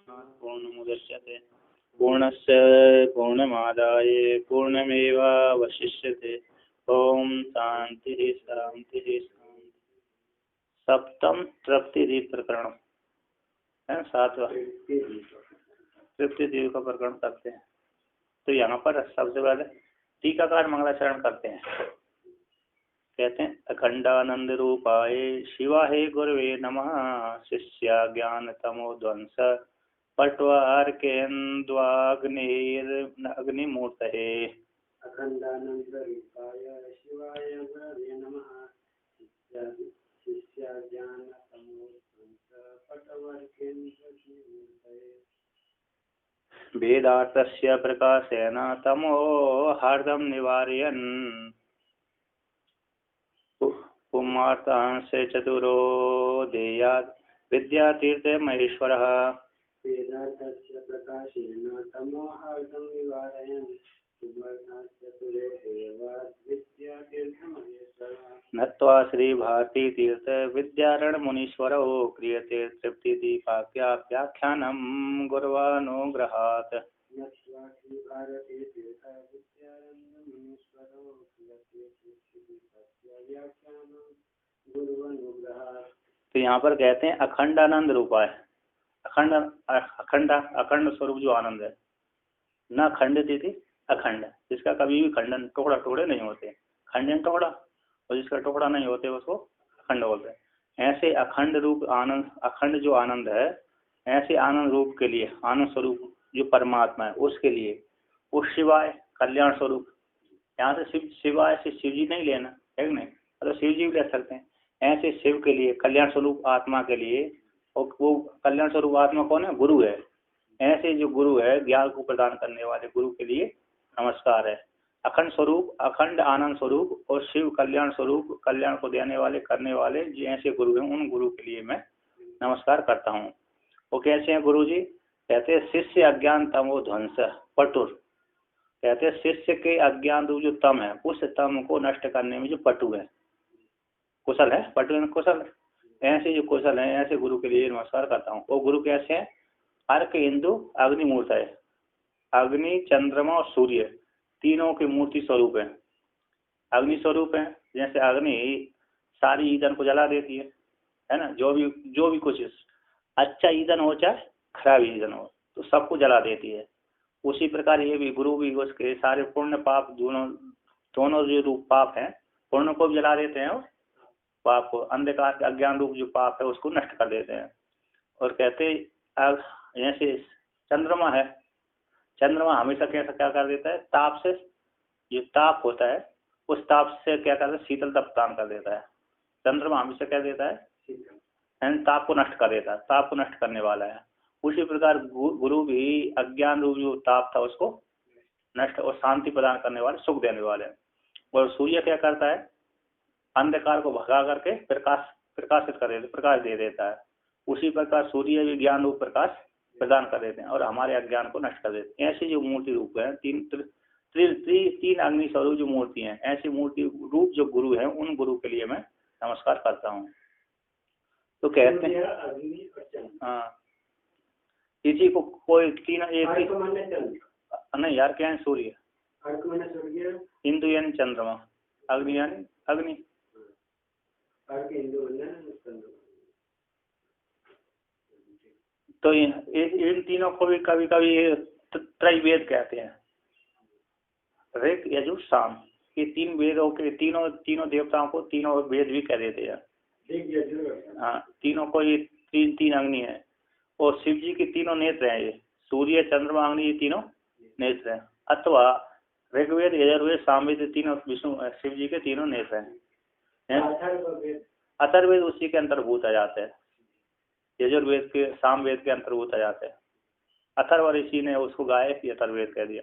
पूर्णमुदच्यते पूर्णस्य पूर्णमादाय पूर्णमेवावशिष्यते। ओम शांति शांति शांति। सप्तम तृप्ति प्रकरण है, सातवां तृप्ति दीप का प्रकरण करते हैं। तो यहाँ पर सबसे पहले टीकाकार मंगलाचरण करते हैं। कहते हैं अखंडानंद रूपाय शिवाय गुरवे नमः शिष्या ज्ञान तमो ध्वंस पट्वार्केन्द्वाग्निमूर्तये। अखंडानंद रूपाय शिवाय गुरवे नमः शिष्या ज्ञान तमो ध्वंस पट्वार्केन्द्वाग्निमूर्तये। वेदार्थस्य प्रकाशेन तमो हार्दं निवारयन् पुमार्तांसे चतुरो देयात् विद्यातीर्थे महेश्वरः। वेदार्थस्य प्रकाशेन तमो हार्दं निवारयन् पुमार्तांसे चतुरो देयात् विद्यातीर्थे महेश्वरः। नत्वा श्री भारती तीर्थ विद्यारण मुनीश्वरो क्रियते तृप्ति दीपाख्याख्यानम गुरुवानुग्रहात्। नत्वा श्री भारती तीर्थ विद्यारण मुनीश्वरो क्रियते तृप्ति दीपाख्याख्यानम गुरुवानुग्रहात्। तो यहाँ पर कहते हैं अखंड आनंद रूपा है। अखंड स्वरूप जो आनंद है, न खंडित थी अखंड, जिसका कभी भी खंडन टुकड़ा टुकड़े नहीं होते। खंडन टुकड़ा और जिसका टुकड़ा नहीं होते उसको अखंड बोलते हैं। ऐसे अखंड रूप आनंद, अखंड जो आनंद है, ऐसे आनंद रूप के लिए, आनंद स्वरूप जो परमात्मा है उसके लिए, उस शिवाय कल्याण स्वरूप, यहाँ से शिवाय से शिव जी नहीं लेना है कि नहीं, तो शिव जी भी ले सकते हैं। ऐसे शिव के लिए, कल्याण स्वरूप आत्मा के लिए, और वो कल्याण स्वरूप आत्मा कौन है? गुरु है। ऐसे जो गुरु है, ज्ञान को प्रदान करने वाले गुरु के लिए नमस्कार है। अखंड स्वरूप, अखंड आनंद स्वरूप और शिव कल्याण स्वरूप, कल्याण को देने वाले, करने वाले जो ऐसे गुरु हैं, उन गुरु के लिए मैं नमस्कार करता हूँ। वो कैसे हैं गुरु जी? कहते हैं शिष्य अज्ञान तमो ध्वंस पटुर। कहते हैं शिष्य के अज्ञान जो तम है, उस तम को नष्ट करने में जो पटु है, कुशल है, पटु में कुशल है। ऐसे जो कुशल है, ऐसे गुरु के लिए नमस्कार करता हूँ। वो गुरु कैसे हैं? अर्क इंदु अग्निमूर्त है। अग्नि, चंद्रमा और सूर्य तीनों की मूर्ति स्वरूप है। अग्नि स्वरूप है, जैसे अग्नि सारी ईंधन को जला देती है ना। जो भी कुछ अच्छा ईंधन हो चाहे खराब ईंधन हो, तो सबको जला देती है। उसी प्रकार ये भी गुरु भी उसके सारे पुण्य पाप, दोनों जो रूप पाप हैं, पुण्य को भी जला देते हैं और पाप को, अंधकार के अज्ञान रूप जो पाप है उसको नष्ट कर देते हैं। और कहते जैसे चंद्रमा है, चंद्रमा हमेशा कैसा क्या कर देता है? ताप से, जो ताप होता है उस ताप से क्या करता है? शीतलता प्रदान कर देता है। चंद्रमा हमेशा क्या देता है? ताप को नष्ट कर देता है, ताप को नष्ट करने वाला है। उसी प्रकार गुरु भी अज्ञान रूप जो ताप था उसको नष्ट और शांति प्रदान करने वाले, सुख देने वाले। और सूर्य क्या करता है? अंधकार को भगा करके प्रकाशित कर देता, प्रकाश दे देता है। उसी प्रकार सूर्य भी ज्ञान रूप प्रकाश प्रदान कर देते हैं और हमारे अज्ञान को नष्ट कर देते हैं। ऐसी जो मूर्ति रूप है, तीन अग्नि स्वरूप जो मूर्ति हैं, ऐसी मूर्ति रूप जो गुरु है, उन गुरु के लिए मैं नमस्कार करता हूँ। तो कहते हैं हाँ, इसी को कोई तीन एक नहीं यार, क्या है? सूर्य, इंदु यानी चंद्रमा, अग्नि यानी अग्नि। तो इन तीनों को भी कभी कभी त्रैवेद कहते हैं। ऋग यजुर साम, ये तीन वेदों के, तीनों देवताओं को तीनों वेद भी कह देते हैं। हाँ, तीनों को ये तीन अग्नि है। और शिव जी के तीनों नेत्र हैं, ये सूर्य, चंद्रमा, अग्नि, ये तीनों नेत्र हैं। अथवा ऋग्वेद, यजुर्वेद, सामवेद, तीनों विष्णु शिव जी के तीनों नेत्र हैं। अथर्ववेद उसी के अंतर्भूत आ जाते हैं। यजुर्वेद के, सामवेद के अंतर्भूत आ जाते हैं। अथर्व ऋषि ने उसको गाय अथर्ववेद कह दिया।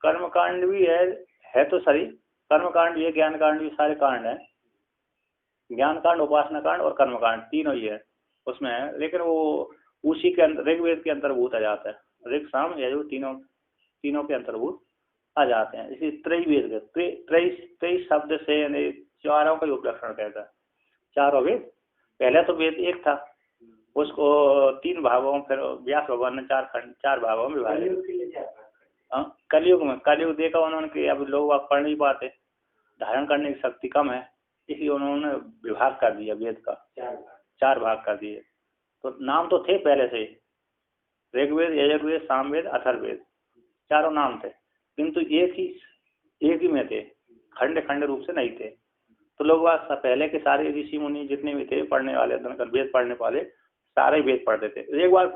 कर्मकांड भी है तो सही, कर्मकांड भी है, ज्ञान कांड भी, सारे कांड है। ज्ञान कांड, उपासना कांड और कर्मकांड तीनों ही है उसमें है, लेकिन वो उसी के ऋग्वेद के अंतर्भूत आ जाता है। ऋग, साम, यजुर तीनों के अंतर्भूत आ जाते हैं। इसी त्रैवेद के त्रय शब्द से चारों का उपलक्षण कहता है। चारों वेद, पहले तो वेद एक था, उसको 3 भागों में, फिर व्यास भगवान ने 4 भागों में विभाजित। कलयुग देखा उन्होंने कि अब लोग आप पढ़ नहीं पाते, धारण करने की शक्ति कम है, इसलिए उन्होंने विभाग कर दिया वेद का, 4 भाग कर दिए। तो नाम तो थे पहले से, ऋग्वेद, यजुर्वेद, सामवेद, अथर्ववेद, चारों नाम थे, किंतु एक ही में थे, खंड खंड रूप से नहीं थे। तो लोग पहले के सारे ऋषि मुनि जितने भी थे पढ़ने वाले, वेद पढ़ने वाले, सारे वेद पढ़ते थे। एक बार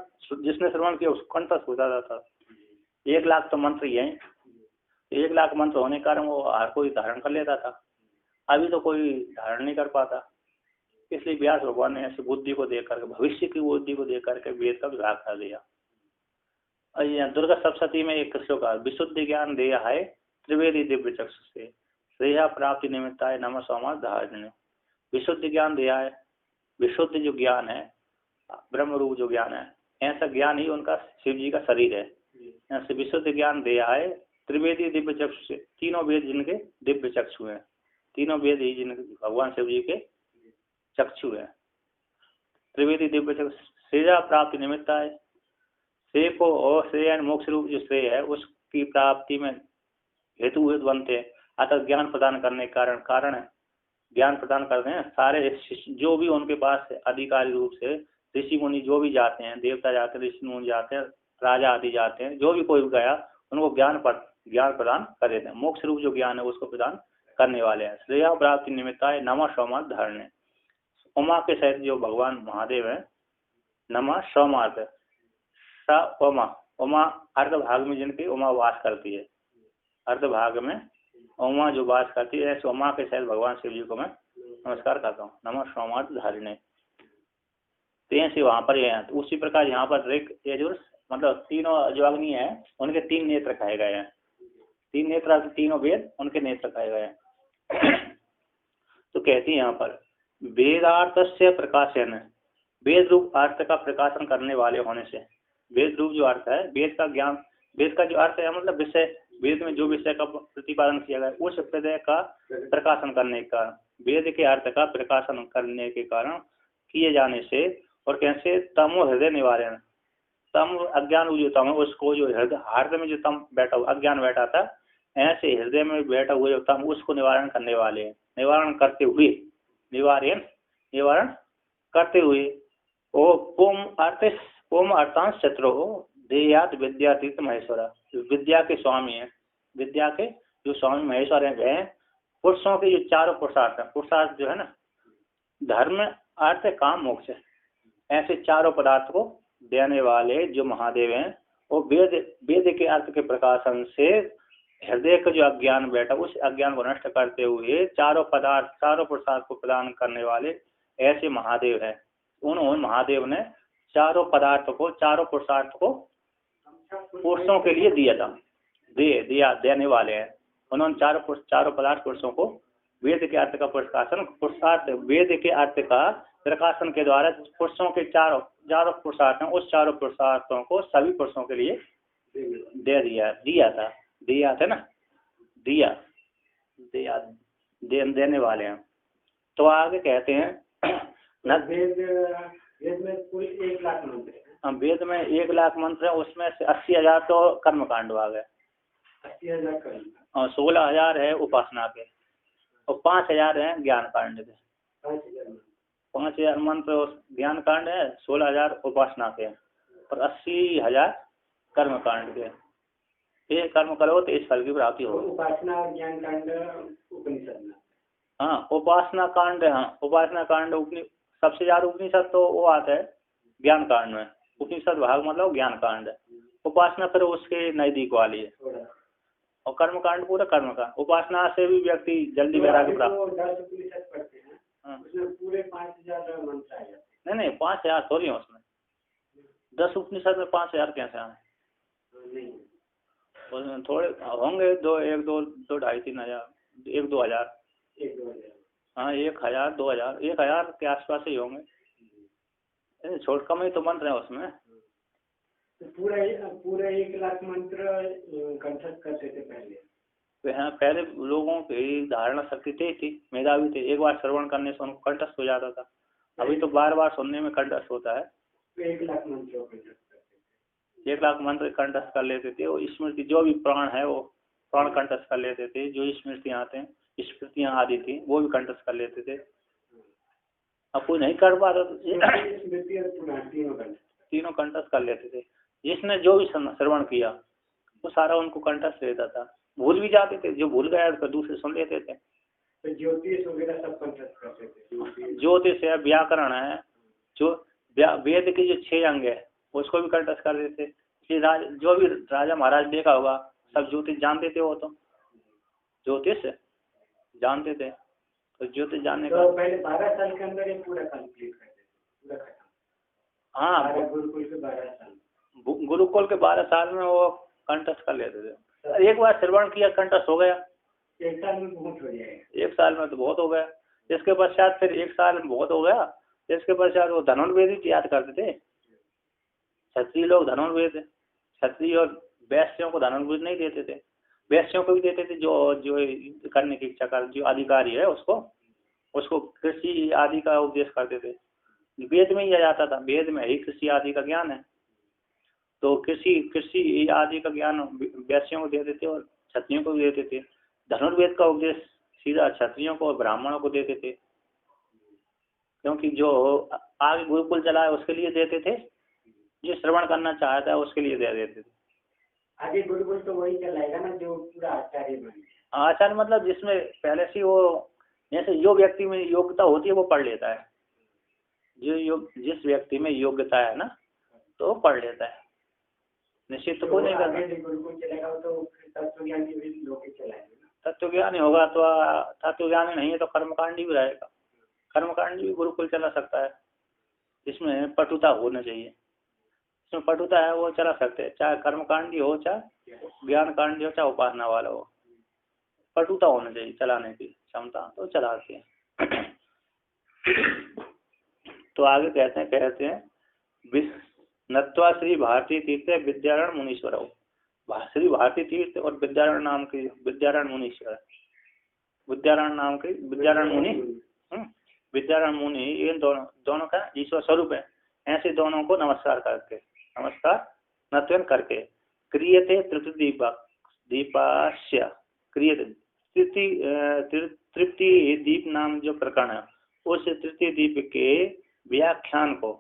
जिसने श्रवण किया उसको कंठस्थ हो जाता था। 1 लाख तो मंत्र ही हैं, 1 लाख मंत्र होने के कारण वो हर कोई धारण कर लेता था। अभी तो कोई धारण नहीं कर पाता, इसलिए व्यास भगवान ने ऐसी बुद्धि को देख करके, भविष्य की बुद्धि को देख करके वेद का विभाग कर दिया। और यहाँ दुर्गा सप्तशती में एक श्लोक है, विशुद्ध ज्ञान देय है त्रिवेदी दिव्य चक्षु से, श्रेया प्राप्ति निमित्ताय नमः सोमा धारण। विशुद्ध ज्ञान दिया है, विशुद्ध जो ज्ञान है, ब्रह्म रूप जो ज्ञान है, ऐसा ज्ञान ही उनका शिव जी का शरीर है। ऐसे विशुद्ध ज्ञान दिया है त्रिवेदी दिव्य चक्षु से, तीनों वेद जिनके दिव्य चक्षु हैं, तीनों वेद ही जिनके भगवान शिव जी के चक्षु है। त्रिवेदी दिव्य चक्षु श्रेया प्राप्ति निमित्त है, श्रेय को, और श्रेय मोक्ष रूप जो श्रेय है उसकी प्राप्ति में हेतु बनते हैं। अतः ज्ञान प्रदान करने के कारण ज्ञान प्रदान करते हैं। सारे जो भी उनके पास अधिकारी रूप से ऋषि मुनि जो भी जाते हैं, देवता जाते हैं, ऋषि मुनि जाते हैं, राजा आदि जाते हैं, जो भी कोई गया उनको ज्ञान प्रदान कर देते हैं। मोक्ष रूप जो ज्ञान है उसको प्रदान करने वाले हैं। श्रेया प्राप्ति निमित्ताय नमः सोमार्थ धारणे, उमा के सहित जो भगवान महादेव है, नमः सोमार्थ, स उमा, उमा अर्ध भाग में जिनकी उमा वास करती है, अर्ध भाग में उमा जो वास करती है, ऐसे उमा के सहित भगवान शिव जी को मैं नमस्कार करता हूँ, नमः सोमार्थ धारिणे। से वहां पर है। तो उसी प्रकार यहाँ पर ऋग यजुर मतलब तीनों जो अग्नि है उनके 3 नेत्र कहे गए हैं, 3 नेत्र, तीनों वेद उनके नेत्र कहे गए हैं। तो कहती है यहाँ पर वेदार्थ से प्रकाशन, वेद रूप अर्थ का प्रकाशन करने वाले होने से, वेद रूप जो अर्थ है, वेद का ज्ञान, वेद का जो अर्थ है मतलब विषय, वेद में जो विषय का प्रतिपादन किया गया उस विषय का प्रकाशन करने का, वेद के अर्थ का प्रकाशन करने के कारण किए जाने से, और कैसे तमो हृदय निवारण, तम अज्ञान जो तम है उसको, जो हृदय में जो तम बैठा हुआ अज्ञान बैठा था, ऐसे हृदय में बैठा हुआ जो तम उसको निवारण करने वाले, निवारण करते हुए, निवारण करते हुए, ओ ओम अर्थांश शत्रु देयात विद्यातीत महेश्वरा, विद्या के स्वामी है, विद्या के जो स्वामी महेश्वर है, पुरुषों के जो 4 पुरुषार्थ है, पुरुषार्थ जो है ना, धर्म अर्थ काम मोक्ष, ऐसे 4 पदार्थ को देने वाले जो महादेव हैं, वो वेद के अर्थ के प्रकाशन से हृदय का जो अज्ञान बैठा उस अज्ञान को नष्ट करते हुए 4 पदार्थ, 4 पुरुषार्थ को प्रदान करने वाले ऐसे महादेव हैं। उन्होंने महादेव ने 4 पदार्थ को, 4 पुरुषार्थ को पुरुषों के लिए दिया था, देने वाले हैं। उन्होंने 4 पदार्थ पुरुषों को वेद के अर्थ का प्रकाशन, पुरुषार्थ वेद के अर्थ का प्रकाशन के द्वारा पुरुषों के 4 पुरुषार्थ हैं, उस 4 पुरुषार्थों को सभी पुरुषों के लिए दे दिया था ना, देने वाले हैं। तो आगे कहते हैं वेद में कुल 1 लाख मंत्र है। वेद में 1 लाख मंत्र है, उसमें से 80,000 तो कर्मकांड आ गए, 80,000 कर्म, और 16,000 है उपासना के, और 5,000 है ज्ञान कांड के। 5,000 मंत्र ज्ञान कांड है, 16,000 उपासना के, और 80,000 कर्म कांड के। ये कर्म करो तो इस फल की प्राप्ति हो। उपासना और ज्ञान कांड उपनिषद में, हाँ उपासना कांड, हाँ उपासना कांड सबसे ज्यादा उपनिषद तो वो आता है ज्ञान कांड में, उपनिषद भाग मतलब ज्ञान कांड, उपासना फिर उसके नजदीक वाली है, और कर्म कांड पूरा कर्म का। उपासना से भी व्यक्ति जल्दी वैराग्य प्राप्त, उसमें पूरे 5,000 मंत्र आ जाते। नहीं 5,000 थोड़ी है उसमें, 10 उपनिषद में 5,000 कैसे आए? उसमें थोड़े होंगे, 2 ढाई 3 हजार, 1-2 हजार, हाँ 1,000 2,000 1,000 के आसपास ही होंगे, छोट कम ही तो मंत्र है उसमें। तो पूरा 1 लाख मंत्र कंठस्थ करते थे पहले। हाँ पहले लोगों की धारणा शक्ति थी, मेधावी थे, एक बार श्रवण करने से उनको कंठस्थ हो जाता था। अभी तो बार बार सुनने में कंठस्थ होता है, तो 1 लाख मंत्रों को जप करते 1 लाख मंत्र कंठस्थ कर लेते थे। और स्मृति जो भी प्राण है वो प्राण कंठस्थ कर लेते थे। जो स्मृतियाँ आते हैं, स्मृतियाँ आदि थी, वो भी कंठस्थ कर लेते थे। अब कोई नहीं कर पा रहा तो स्मृति और पुराण तीनों कंठस्थ कर लेते थे। जिसने जो भी श्रवण किया वो सारा उनको कंठस्थ रहता था। भूल भी जाते थे, जो भूल गया तो दूसरे सुन लेते थे। तो ज्योतिष वगैरह सब कंठस्थ करते थे। ज्योतिष है, व्याकरण है, जो वेद के जो 6 अंग है उसको भी कंठस्थ कर देते। जो भी राजा महाराज देखा होगा सब ज्योतिष जानते थे। वो तो ज्योतिष जानते थे, तो ज्योतिष जानने का तो पहले 12 साल के अंदर ये पूरा कंप्लीट कर देते, पूरा खत्म। हाँ, गुरुकुल के 12 साल, गुरुकुल के 12 साल में वो कंठस्थ कर लेते थे। एक बार श्रवण किया कंठस्थ हो गया, 1 साल में बहुत हो जाएगा। 1 साल में तो बहुत हो गया। इसके पश्चात फिर 1 साल में बहुत हो गया। इसके पश्चात वो धनुर्वेद ही याद करते थे। क्षत्रिय लोग धनुर्वेद, क्षत्रिय और वैश्यों को धनुर्वेद नहीं देते थे। वैश्यों को भी देते थे जो जो करने की इच्छा कर, जो अधिकारी है उसको कृषि आदि का उपदेश करते थे। वेद में ही आ जाता था, वेद में ही कृषि आदि का ज्ञान है। तो कृषि आदि का ज्ञान वैश्यों को देते थे और क्षत्रियों को भी देते थे। धनुर्वेद का उपदेश सीधा क्षत्रियों को और ब्राह्मणों को देते थे, क्योंकि जो आगे गुरुकुल चला है उसके लिए देते थे, जो श्रवण करना चाहता है उसके लिए दे देते थे। आगे गुरुकुल तो वही चलाएगा ना जो पूरा आचार्य बन गया। आचार्य मतलब जिसमें पहले से वो, जैसे जो व्यक्ति में योग्यता होती है वो पढ़ लेता है। जिस व्यक्ति में योग्यता है ना तो वो पढ़ लेता है, निश्चित तो कोई नहीं करता। गुरुकुल चलेगा तो तत्वज्ञानी भी लोग चलाएंगे ना। तत्वज्ञानी होगा तो तत्वज्ञानी नहीं है तो कर्मकांडी भी रहेगा। कर्मकांडी भी गुरुकुल चला सकता है, जिसमें पटुता होना चाहिए। जिसमें पटुता है वो चला सकते हैं, चाहे कर्मकांडी हो, चाहे ज्ञान कांडी हो, चाहे उपासना वाला हो। पटुता होना चाहिए चलाने की क्षमता, तो चलाते हैं। तो आगे कहते हैं नत्वा श्री भारती तीर्थ विद्यारण मुनीश्वर हो। श्री भारती तीर्थ और विद्यारण नाम के विद्यारण मुनीश्वर, विद्यारण नाम के विद्यारण मुनि, विद्यारण मुनि, इन दोनों का ईश्वर स्वरूप है। ऐसे दोनों को नमस्कार नत्वन करके क्रियते दीपास्य क्रियते तृप्ति दीप नाम जो प्रकरण है, उस तृतीय दीप के व्याख्यान को,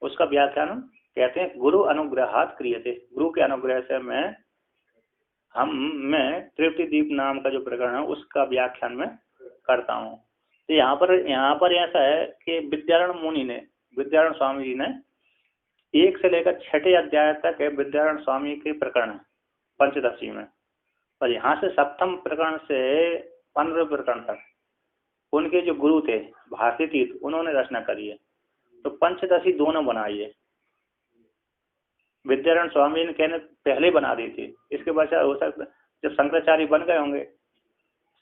उसका व्याख्यान कहते हैं गुरु अनुग्रहात क्रियते। गुरु के अनुग्रह से मैं तृप्ति दीप नाम का जो प्रकरण है उसका व्याख्यान में करता हूँ। तो यहाँ पर ऐसा है कि विद्यारण स्वामी जी ने 1 से लेकर 6 अध्याय तक है विद्यारण स्वामी के प्रकरण है पंचदशी में, और यहाँ से 7वें प्रकरण से 15वें प्रकरण तक उनके जो गुरु थे भारती तीर्थ, उन्होंने रचना करी है। तो पंचदशी दोनों बनाई है। विद्यारण स्वामी ने कहने पहले बना दी थी। इसके पश्चात हो सकता जब शंकराचार्य बन गए होंगे,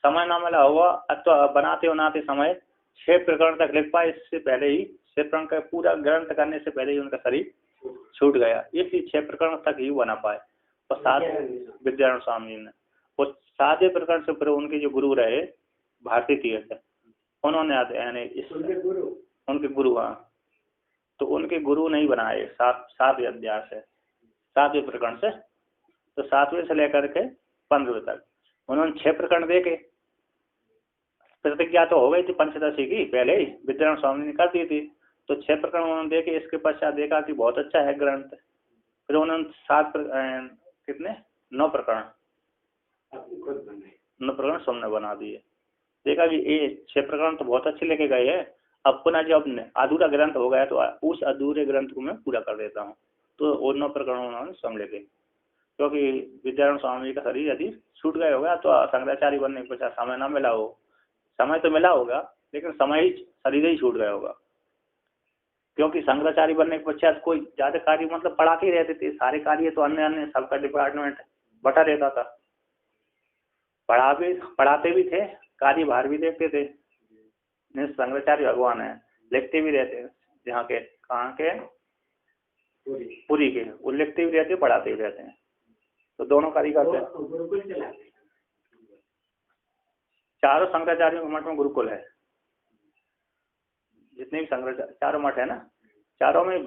समय न मिला होगा, अथवा बनाते समय 6 प्रकरण तक लिख पाए। इससे पहले ही 6 प्रकरण का पूरा ग्रंथ करने से पहले ही उनका शरीर छूट गया, इसलिए 6 प्रकरण तक ही बना पाए। और 7 विद्यारण स्वामी ने, और 7वें प्रकरण से फिर उनके जो गुरु रहे भारती तीर्थ, उन्होंने उनके गुरु, हाँ, तो उनके गुरु नहीं बनाए 7 अध्याय से, 7वें प्रकरण से। तो 7वें से लेकर के 15वें तक उन्होंने 6 प्रकरण देखे। प्रतिज्ञा तो हो गई थी पंचदशी की, पहले ही विद्यारण स्वामी ने कर दी थी। तो 6 प्रकरण उन्होंने देखे। इसके पश्चात देखा कि बहुत अच्छा है ग्रंथ, फिर उन्होंने 9 प्रकरण 9 प्रकरण सबने बना दिए। देखा कि ये 6 प्रकरण तो बहुत अच्छे लेके गए हैं, अब पुनः जब अधूरा ग्रंथ हो गया तो उस अधूरे ग्रंथ को मैं पूरा कर देता हूँ। तो वो 9 प्रकरण उन्होंने स्वयं लेके, क्योंकि विद्यारण स्वामी का शरीर यदि छूट गया होगा तो शंकराचार्य बनने के पश्चात समय ना मिला हो, समय तो मिला होगा लेकिन समय ही शरीर ही छूट गया होगा। क्योंकि शंकराचार्य बनने के पश्चात कोई ज्यादा कार्य मतलब पढ़ाते ही रहते थे, सारे कार्य तो अन्य सबका डिपार्टमेंट बटा रहता था। पढ़ाते भी थे, कार्य भार भी देखते थे। शंकराचार्य भगवान है, लिखते भी रहते हैं, जहाँ के कहाँ के पुरी के, वो लिखते भी रहते पढ़ाते भी रहते हैं। तो दोनों कार्य करते हैं। चारों शंकराचार्यों के मठ में गुरुकुल है, जितने भी शंकराचार्य 4 मठ है ना, चारों में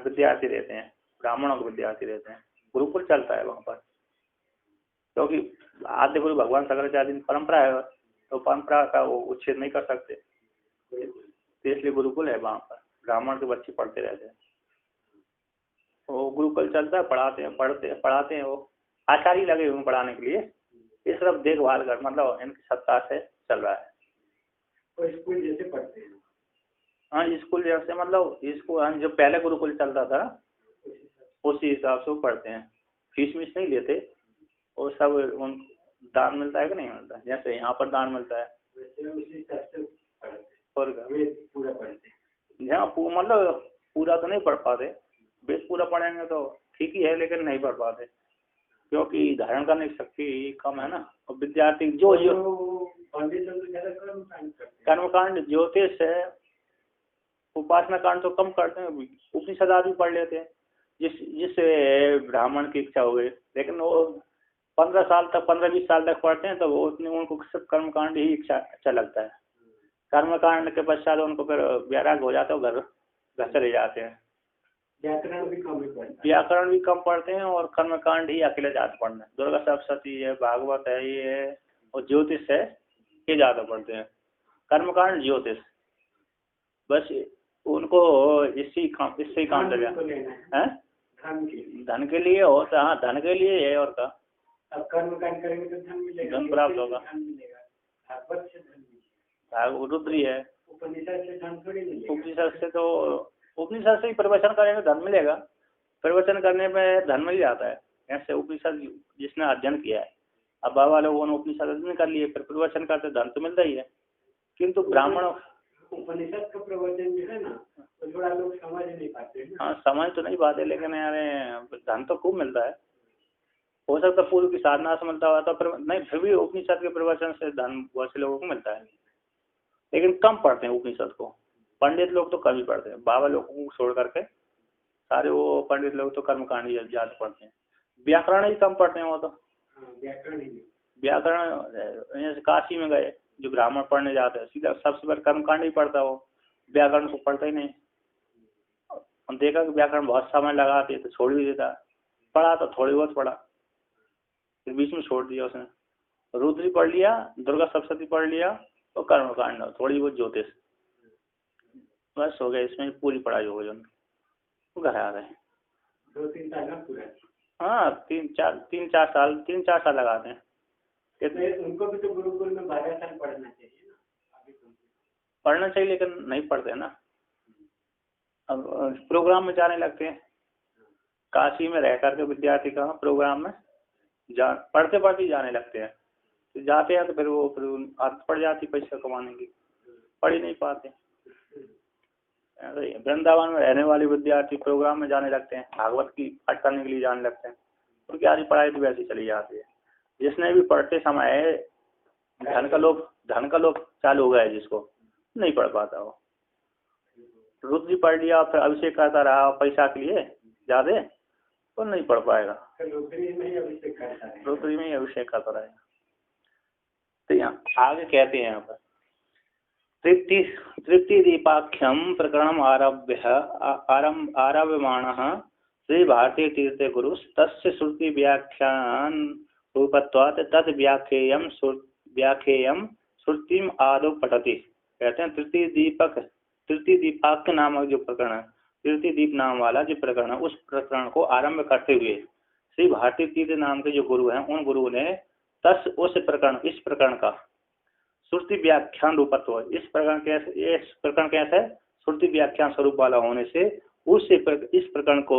विद्यार्थी रहते हैं, ब्राह्मणों के विद्यार्थी रहते हैं। गुरुकुल चलता है वहाँ पर, क्योंकि आद्य गुरु भगवान शंकराचार्य की परंपरा है, तो परंपरा का वो उच्छेद नहीं कर सकते, तो इसलिए गुरुकुल है वहाँ पर, ब्राह्मण के बच्चे पढ़ते रहते हैं। वो गुरुकुल चलता है, पढ़ाते हैं वो आचार्य लगे हुए पढ़ाने के लिए, इस तरफ देखभाल कर, मतलब इनकी सत्ता से चल रहा है। तो स्कूल जैसे पढ़ते हैं। हाँ स्कूल जैसे, मतलब स्कूल जो पहले गुरुकुल चलता था उसी हिसाब से वो पढ़ते हैं, फीस वीस नहीं लेते, और सब उन दान मिलता है कि नहीं मिलता, जैसे यहाँ पर दान मिलता है उसी हिसाब से और पूरा पढ़ते हैं। यहाँ मतलब पूरा तो नहीं पढ़ पाते, वेद पूरा पढ़ेंगे तो ठीक ही है, लेकिन नहीं पढ़ पाते क्योंकि धारण करने की शक्ति कम है ना। और विद्यार्थी जो कर्मकांड, ज्योतिष है, उपासना कांड तो कम करते हैं, उपनिषद आदि पढ़ लेते हैं जिससे ब्राह्मण की इच्छा हो गई, लेकिन वो 15-20 साल तक पढ़ते हैं तो वो उनको सब कर्मकांड ही अच्छा लगता है। कर्मकांड के पश्चात उनको फिर वैराग हो जाता है, घर चले जाते हैं। व्याकरण भी कम पढ़ते हैं और कर्मकांड ही अकेले जाते पढ़ने। दुर्गा सप्तशती है, भागवत है, ये है, और ज्योतिष है, ये ज्यादा पढ़ते हैं। कर्मकांड ज्योतिष बस उनको इससे ही काम चलेगा है, धन के लिए होता, हाँ धन के लिए है, और का अब कर्मकांड करेंगे तो धन मिलेगा, धन प्राप्त होगा, रुद्री है। उपनिषद से धन थोड़ी मिलेगा, उपनिषद से ही प्रवचन करेंगे धन मिलेगा, प्रवचन करने में धन मिल जाता है। ऐसे उपनिषद जिसने अध्ययन किया है, अब बाबा लोगों ने उपनिषद अध्ययन कर लिए, फिर प्रवचन करते धन तो मिलता ही है। किंतु ब्राह्मण उपनिषद का प्रवचन जो है ना, तो थोड़ा लोग समझ नहीं पाते। हाँ समझ तो नहीं पाते, लेकिन यार धन तो खूब मिलता है। हो सकता है पूर्व की साधना से मिलता हुआ तो नहीं, फिर भी उपनिषद के प्रवचन से धन बहुत से लोगों को मिलता है, लेकिन कम पढ़ते हैं उपनिषद को। पंडित लोग तो कम ही पढ़ते हैं, बाबा लोगों को छोड़ करके सारे वो पंडित लोग तो कर्मकांड ही ज्यादा पढ़ते हैं। व्याकरण ही कम पढ़ते हैं वो तो। व्याकरण काशी में गए जो ब्राह्मण पढ़ने जाते हैं, सीधा सबसे पहले कर्मकांड ही पढ़ता है वो, व्याकरण को पढ़ता ही नहीं। हम देखा कि व्याकरण बहुत समय लगाते तो छोड़ भी देता, पढ़ा तो थोड़ी बहुत पढ़ा, फिर बीच में छोड़ दिया उसने। रुद्री पढ़ लिया, दुर्गा सप्तशती पढ़ लिया, तो कर्मकांड थोड़ी बहुत ज्योतिष, बस हो गया, इसमें पूरी पढ़ाई हो गई उनकी, वो घर आ गए। 2-3 साल पूरा? हाँ 3-4 साल लगाते हैं। कितने? उनको भी तो गुरुकुल में 12 साल पढ़ना चाहिए ना, अभी पढ़ना चाहिए, लेकिन नहीं पढ़ते ना। अब प्रोग्राम में जाने लगते हैं, काशी में रह करके विद्यार्थी का प्रोग्राम में पढ़ते जाने लगते हैं, तो जाते हैं तो फिर वो आदत पड़ जाती पैसा कमाने की, पढ़ ही नहीं पाते। वृंदावन में रहने वाले विद्यार्थी प्रोग्राम में जाने लगते हैं, भागवत की पाठ करने के लिए जाने लगते हैं, उनकी आधी पढ़ाई तो वैसी चली जाती है। जिसने भी पढ़ते समय धन का लोभ चालू हो गया है, जिसको नहीं पढ़ पाता वो रुद्री पढ़ लिया, फिर अभिषेक करता रहा पैसा के लिए ज्यादा, तो नहीं पढ़ पाएगा, रुद्री में ही अभिषेक करता रहेगा। तो यहाँ आगे कहते हैं यहाँ पर तृप्ति दीपाख्यम प्रकरणम आरभ्यमाणः श्री भारतीय तीर्थ गुरु तस्य श्रुति व्याख्यान रूपत्वात् तद व्याख्येयम श्रुतिम आदौ पठति। कहते हैं तृतीय दीपाख्य नामक जो प्रकरण है, तृतीय दीप नाम वाला जो प्रकरण है, उस प्रकरण को आरंभ करते हुए श्री भारतीय तीर्थ नाम के जो गुरु हैं, उन गुरु ने इस प्रकरण का श्रुति व्याख्यान रूपत्व, इस प्रकरण कैसे श्रुति व्याख्यान स्वरूप वाला होने से इस प्रकरण को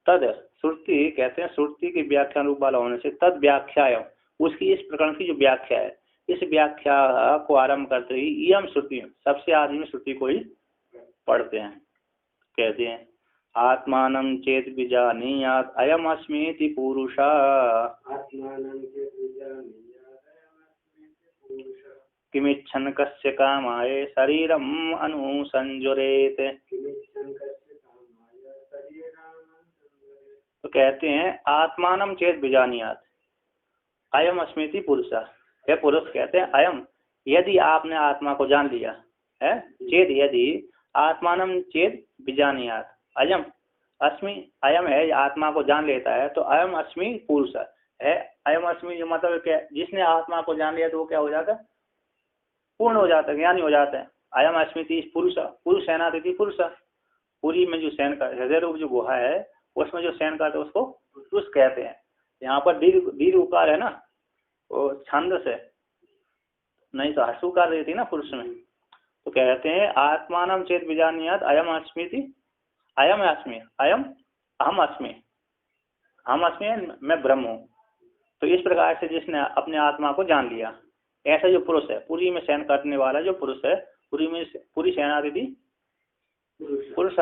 तद श्रुति कहते हैं, श्रुति की व्याख्यान रूप वाला होने से तद व्याख्या, उसकी इस प्रकरण की जो व्याख्या है, इस व्याख्या को आरंभ करते ही इयम श्रुति, सबसे आदि में श्रुति को ही पढ़ते हैं। कहते हैं आत्मानं चेत विजानीयात् अयम अस्मीति पुरुषा किमिच्छन् कस्य कामाय शरीरम अनुसंजुरेत। तो कहते हैं आत्मानं चेत विजानीयात् अयम अस्मीति पुरुषा, हे पुरुष कहते हैं अयम, यदि आपने आत्मा को जान लिया है, चेत यदि आत्मानं चेत विजानीयात्, अयम अस्मि, अयम है, ये आत्मा को जान लेता है, तो अयम अस्मि पुरुष है। अयम अस्मि जो मतलब क्या, जिसने आत्मा को जान लिया तो वो क्या हो जाता है, पूर्ण हो जाता है, ज्ञानी हो जाता है। अयम अस्मि पुरुष, पुरुष सेनातिथि पुरुष, पूरी में जो शयन कर, हृदय रूप जो गुहा है उसमें जो शयन करते उसको पुरुष कहते हैं। यहाँ पर दीर्घ उकार है ना, वो छंद से, नहीं तो हर्षुकार रहती ना पुरुष में। तो कहते हैं आत्मानम चेत विजानियात अयम अस्मि, अयम अस्मि, अयम अहम अस्मि, हम अस्मि मैं ब्रह्म हूँ। तो इस प्रकार से जिसने अपने आत्मा को जान लिया, ऐसा जो पुरुष है, पूरी में शयन करने वाला जो पुरुष है, पूरी सेनाधिपति पुरुष,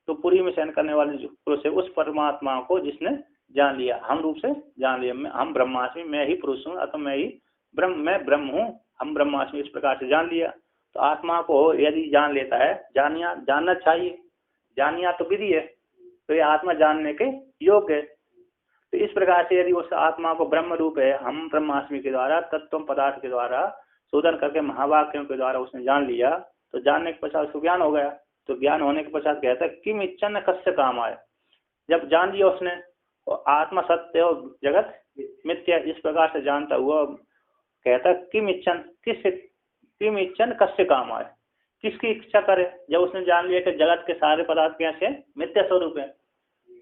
तो पूरी में शयन करने वाले जो पुरुष है, उस परमात्मा को जिसने जान लिया, हम रूप से जान लिया, हम ब्रह्मास्मि, मैं ही पुरुष हूँ अथवा मैं ब्रह्म हूँ, हम ब्रह्मास्मि, इस प्रकार से जान लिया। तो आत्मा को यदि जान लेता है, जानना चाहिए, जानिया तो विधि है, तो ये आत्मा जानने के योग्य है। तो इस प्रकार से यदि उस आत्मा को ब्रह्म रूप है, हम ब्रह्मास्मि के द्वारा, तत्व पदार्थ के द्वारा शोधन करके महावाक्यों के द्वारा उसने जान लिया, तो जानने के पश्चात उसको ज्ञान हो गया। तो ज्ञान होने के पश्चात कहता है किम इच्छन कस्य काम आए, जब जान लिया उसने और आत्मा सत्य और जगत मिथ्या, इस प्रकार से जानता हुआ कहता है किम इच्छन कस्य काम आए, किसकी इच्छा करे। जब उसने जान लिया कि जगत के सारे पदार्थ कैसे मिथ्या स्वरूप है,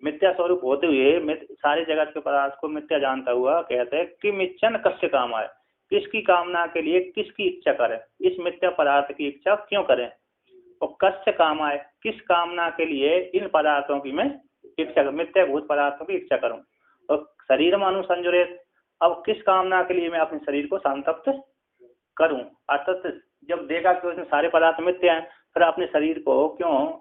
मिथ्या स्वरूप होते हुए सारे जगत के पदार्थ को मिथ्या जानता हुआ कहते हैं किम इच्छन कस्य काम आए, किसकी कामना के लिए किसकी इच्छा करे, इस मिथ्या पदार्थ की इच्छा क्यों करें, और कस्य काम आए, किस कामना के लिए इन पदार्थों की मैं इच्छा, मिथ्या भूत पदार्थों की इच्छा करूं। और शरीर में अनुसंजरित, अब किस कामना के लिए मैं अपने शरीर को संतप्त करूं, अर्थात जब देखा कि उसमें सारे पदार्थ मिथ्या हैं, फिर अपने शरीर को क्यों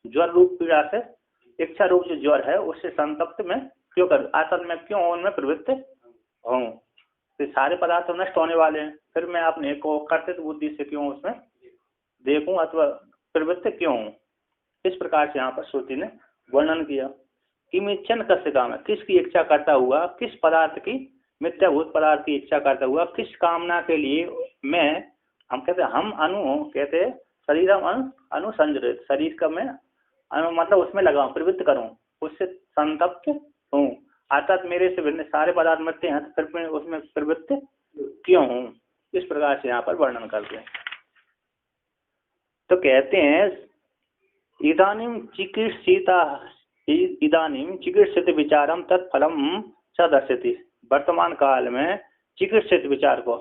ज्वर रूप पीड़ा से, इच्छा रूप जो ज्वर है उससे संतप्त में क्यों करूं, अर्थात मैं क्यों उनमें प्रवृत्त हूँ। तो सारे पदार्थ नष्ट होने वाले हैं, फिर मैं अपने को कर्तव्य बुद्धि से क्यों उसमें देखूं अथवा प्रवृत्त क्यों हूँ। इस प्रकार से यहाँ पर श्रुति ने वर्णन किया। किमिच्छन कस्य काम है, किसकी इच्छा करता हुआ, किस पदार्थ की, मिथ्याभूत पदार्थ की इच्छा करता हुआ, किस कामना के लिए मैं, हम कहते हैं हम कहते हैं शरीर अनुसंजरित, शरीर का मैं मतलब उसमें लगाऊं, प्रवृत्त करूं, उससे संतप्त हूँ, अर्थात मेरे से भिन्न सारे पदार्थ मिथ्या हैं, तो फिर मैं उसमें प्रवृत्त क्यों हूँ। इस प्रकार से यहाँ पर वर्णन करते हैं। तो कहते हैं इदानीम चिकीर्षित विचारम तत्फलम च दर्शति, वर्तमान काल में चिकीर्षित विचार को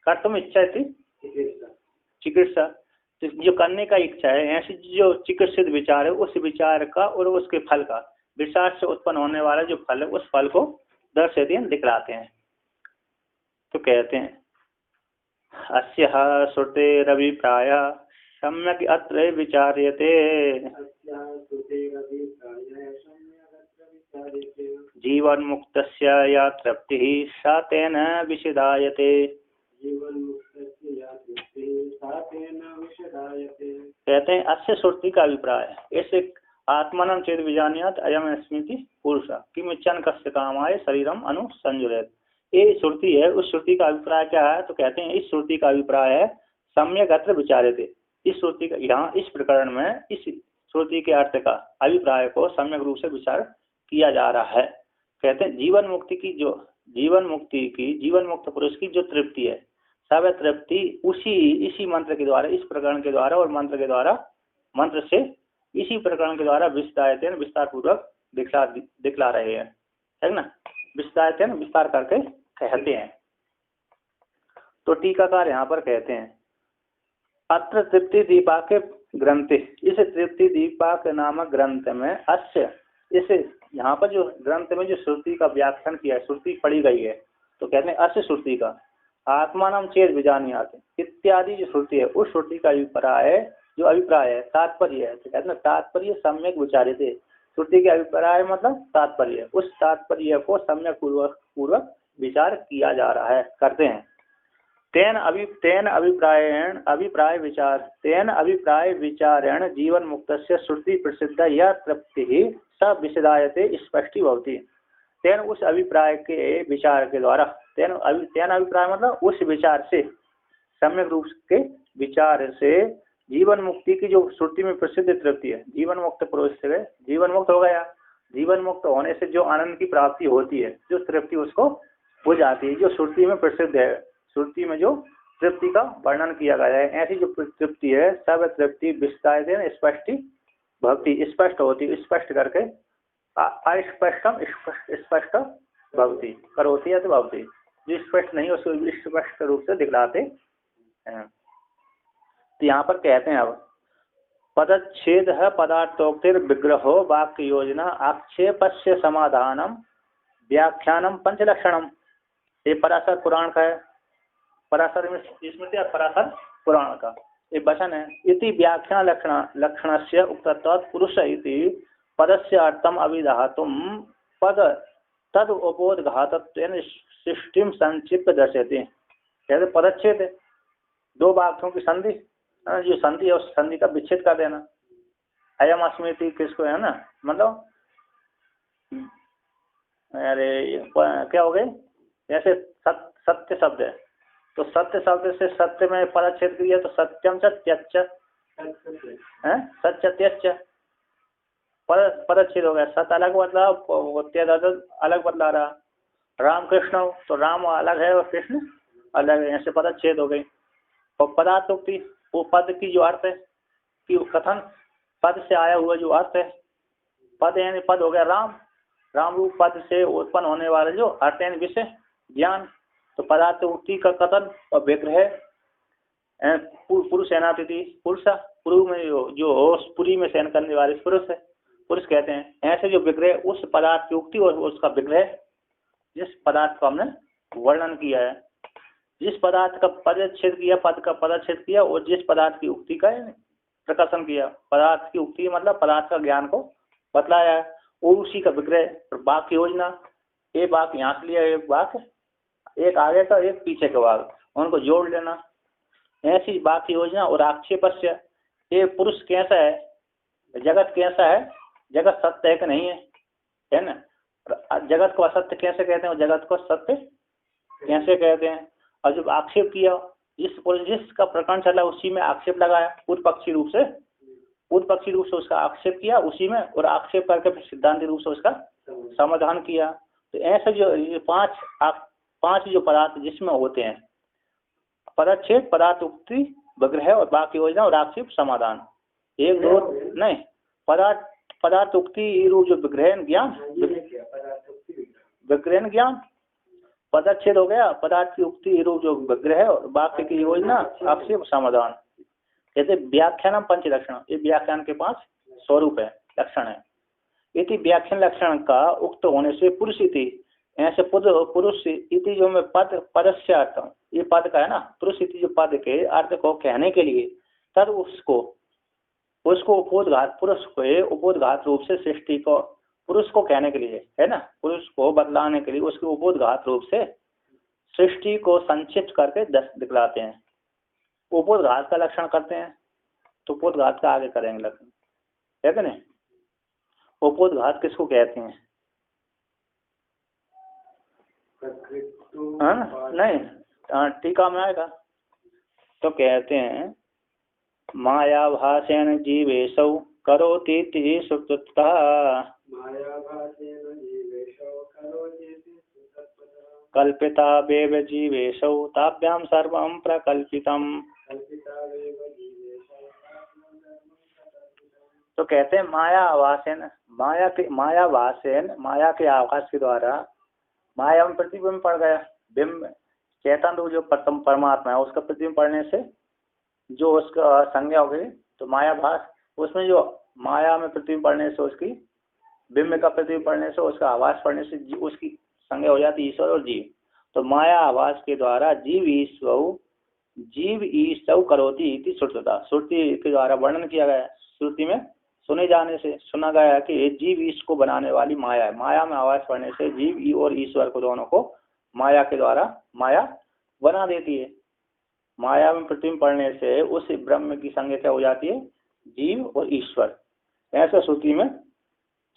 कर्तुम इच्छा थी, चिकित्सा जो करने का इच्छा है, ऐसी जो चिकित्सित विचार है उस विचार का और उसके फल का, विचार से उत्पन्न होने वाला जो फल है उस फल को दर्शयते हैं, दिखलाते हैं। तो कहते हैं अस्य श्रुतेरभिप्राय सम्यक अत्र विचार्यते, जीवन मुक्तस्य या तृप्तिः सा तेन विषदायते, कहते हैं अस्य श्रुति का अभिप्राय, ऐसे आत्मानं चेत विजानीयात अयम अस्मीति पुरुष किम इच्छन कस्य कामाय शरीरम अनुसंजरेत। ये श्रुति है, उस श्रुति का अभिप्राय क्या है, तो कहते हैं इस श्रुति का अभिप्राय है सम्यक अत्र विचार्यते, इस श्रुति का यहाँ इस प्रकरण में इस श्रुति के अर्थ का अभिप्राय को सम्यक रूप से विचार किया जा रहा है। कहते हैं जीवन मुक्त पुरुष की जो तृप्ति है, सब तृप्ति इसी मंत्र के द्वारा, इस प्रकरण के द्वारा और मंत्र से इसी प्रकरण के द्वारा विस्तार पूर्वक दिखला रहे हैं, है ना, विस्तार करके कहते हैं। तो टीकाकार यहाँ पर कहते हैं अत्र तृप्ति दीपाक ग्रंथ, इस तृप्ति दीपाक नामक ग्रंथ में अस्य, इस यहाँ पर जो ग्रंथ में जो श्रुति का व्याख्यान किया है, श्रुति पढ़ी गई है, तो कहते हैं अस्य श्रुति का आत्मानं चेत विजानीयात इत्यादि जो श्रुति है उस श्रुति का अभिप्राय है तात्पर्य है। तो कहते हैं तात्पर्य सम्यक विचारित, श्रुति के अभिप्राय मतलब तात्पर्य, उस तात्पर्य को सम्यक पूर्वक विचार किया जा रहा है, करते हैं। तेन अभिप्राय विचारेण जीवन मुक्तस्य श्रुति प्रसिद्ध या तृप्ति स विषदायते स्पष्टि भवति। तेन उस अभिप्राय के विचार के द्वारा, तेन अभिप्राय मतलब उस विचार से, सम्यक रूप के विचार से जीवन मुक्ति की जो श्रुति में प्रसिद्ध तृप्ति है, जीवन मुक्त पुरुष से जीवन मुक्त हो गया, जीवन मुक्त होने से जो आनंद की प्राप्ति होती है, जो तृप्ति उसको हो जाती है, जो श्रुति में प्रसिद्ध है, श्रुति में जो तृप्ति का वर्णन किया गया है, ऐसी जो तृप्ति है, सब तृप्ति विस्तार स्पष्टि भक्ति, स्पष्ट होती, स्पष्ट करके अस्पष्टम स्पष्ट भक्ति करोती है, तो भक्ति जो स्पष्ट नहीं उसको स्पष्ट रूप से दिखलाते हैं। तो यहाँ पर कहते हैं अब पदच्छेद है पदार्थोक्तिर विग्रहो वाक्य योजना आक्षेपस्य समाधानम व्याख्यानम पंचलक्षणम। ये पराशर पुराण का है, पराशर स्मृति और पराशर पुराण का ये वचन है। इति व्याख्यान लक्षणस्य उक्तत्वात् पुरुष इति पदस्य अर्थम अभिधातुम पद तद उपोद्घातत्वेन सृष्टिम संक्षिप्त दर्शयते। कहते पदच्छेद दो वाक्यों की संधि, जो संधि है उस संधि का विच्छेद कर देना। अयम अस्मृति किसको है ना, मतलब अरे क्या हो गए, जैसे सत्य शब्द है तो सत्य शब्द से सत्य में पदच्छेद किया तो सत्यम सत्यच्च सत्यत्यच्च पदच्छेद हो गया। सत्य अलग बदला, अलग बदला रहा। राम कृष्ण तो राम अलग है और कृष्ण अलग है, ऐसे पदच्छेद हो गई। और पदार्थोक्ति वो पद की जो अर्थ है कि कथन पद से आया हुआ जो अर्थ है, पद यानी पद हो गया राम, राम रूप पद से उत्पन्न होने वाले जो अर्थ यानी विषय ज्ञान। तो पदार्थोक्ति का कथन और विग्रह पुरुष सेनातिथि पुरुष, पुरु में जो पुरी में शयन करने वाले पुरुष है, पुरुष कहते हैं। ऐसे जो विग्रह उस पदार्थ की उक्ति और उसका विग्रह, जिस पदार्थ को हमने वर्णन किया है, जिस पदार्थ का पदच्छेद किया, पद का पदच्छेद किया और जिस पदार्थ की उक्ति का प्रकाशन किया, पदार्थ की उक्ति मतलब पदार्थ का ज्ञान को बतलाया है, और उसी का विग्रह वाक्य योजना। एक वाक्य यहाँ से लिया, एक वाक्य एक आगे का एक पीछे का वाक्य, उनको जोड़ लेना, ऐसी वाक्य योजना। और आक्षेपस्य ये पुरुष कैसा है, जगत कैसा है, जगत सत्य है कि नहीं है ना। जगत को असत्य कैसे कहते हैं और जगत को सत्य कैसे कहते हैं। और जब आक्षेप किया, जिसका प्रकरण चला उसी में आक्षेप लगाया, पूर्व पक्षी रूप से उसका आक्षेप किया उसी में, और आक्षेप करके फिर सिद्धांत रूप से उसका समाधान किया। तो ऐसे जो ये पांच जो पदार्थ जिसमें होते हैं, पदच्छेद, पदार्थ उक्ति, विग्रह और वाक्य योजना और आक्षेप समाधान, एक दो नहीं, पदार्थ उक्ति रूप जो विग्रह ज्ञान, विग्रह ज्ञान, पदच्छेद हो गया, पदार्थ की उक्ति रूप जो विग्रह और वाक्य की योजना, आक्षेप समाधान। कहते व्याख्यानम पंच लक्षण, ये व्याख्यान के 5 स्वरूप है, लक्षण है। इति व्याख्यान लक्षण का उक्त होने से पुरुष इति, ऐसे पुरुष इति जो में पदस्य अर्थ, ये पद का है ना, पुरुष इति जो पद के अर्थ को कहने के लिए तब उसको उपोद्घात, पुरुष को उपोद्घात रूप से सृष्टि को, पुरुष को कहने के लिए है ना, पुरुष को बतलाने के लिए उसके उपोद्घात रूप से सृष्टि को संक्षिप्त करके दिखलाते हैं। उपोद्घात का लक्षण करते हैं तो उपोद्घात का आगे करेंगे लक्षण, है कि नहीं। उपोद्घात किसको कहते हैं, नहीं टीका में आएगा। तो कहते हैं मायाभासेन जीवेशौ करोतीति सुप्तः कल्पिता वेव जीवेशौ ताभ्यां सर्वं प्रकल्पितम्। तो कहते हैं मायाभासेन, माया के आभास के द्वारा, माया में प्रतिबिंब पड़ गया, बिंब चेतन रूप जो परमात्मा है उसका प्रतिबिंब पड़ने से जो उसका संज्ञा हो गई, तो मायाभास, उसमें जो माया में प्रतिबिंब पड़ने से उसकी बिंब का प्रतिबिंब पड़ने से उसका आभास पड़ने से उसकी संज्ञा हो जाती ईश्वर और जीव। तो माया आभास के द्वारा जीव ईश्व करोति इति श्रुतता, श्रुति के द्वारा वर्णन किया गया। श्रुति में सुने जाने से सुना गया है कि जीव ईश्वर को बनाने वाली माया है, माया में आवाज पड़ने से जीव और ईश्वर को दोनों को माया के द्वारा माया बना देती है। माया में प्रतिबिंब पड़ने से उस ब्रह्म की संज्ञा क्या हो जाती है, जीव और ईश्वर। ऐसा श्रुति में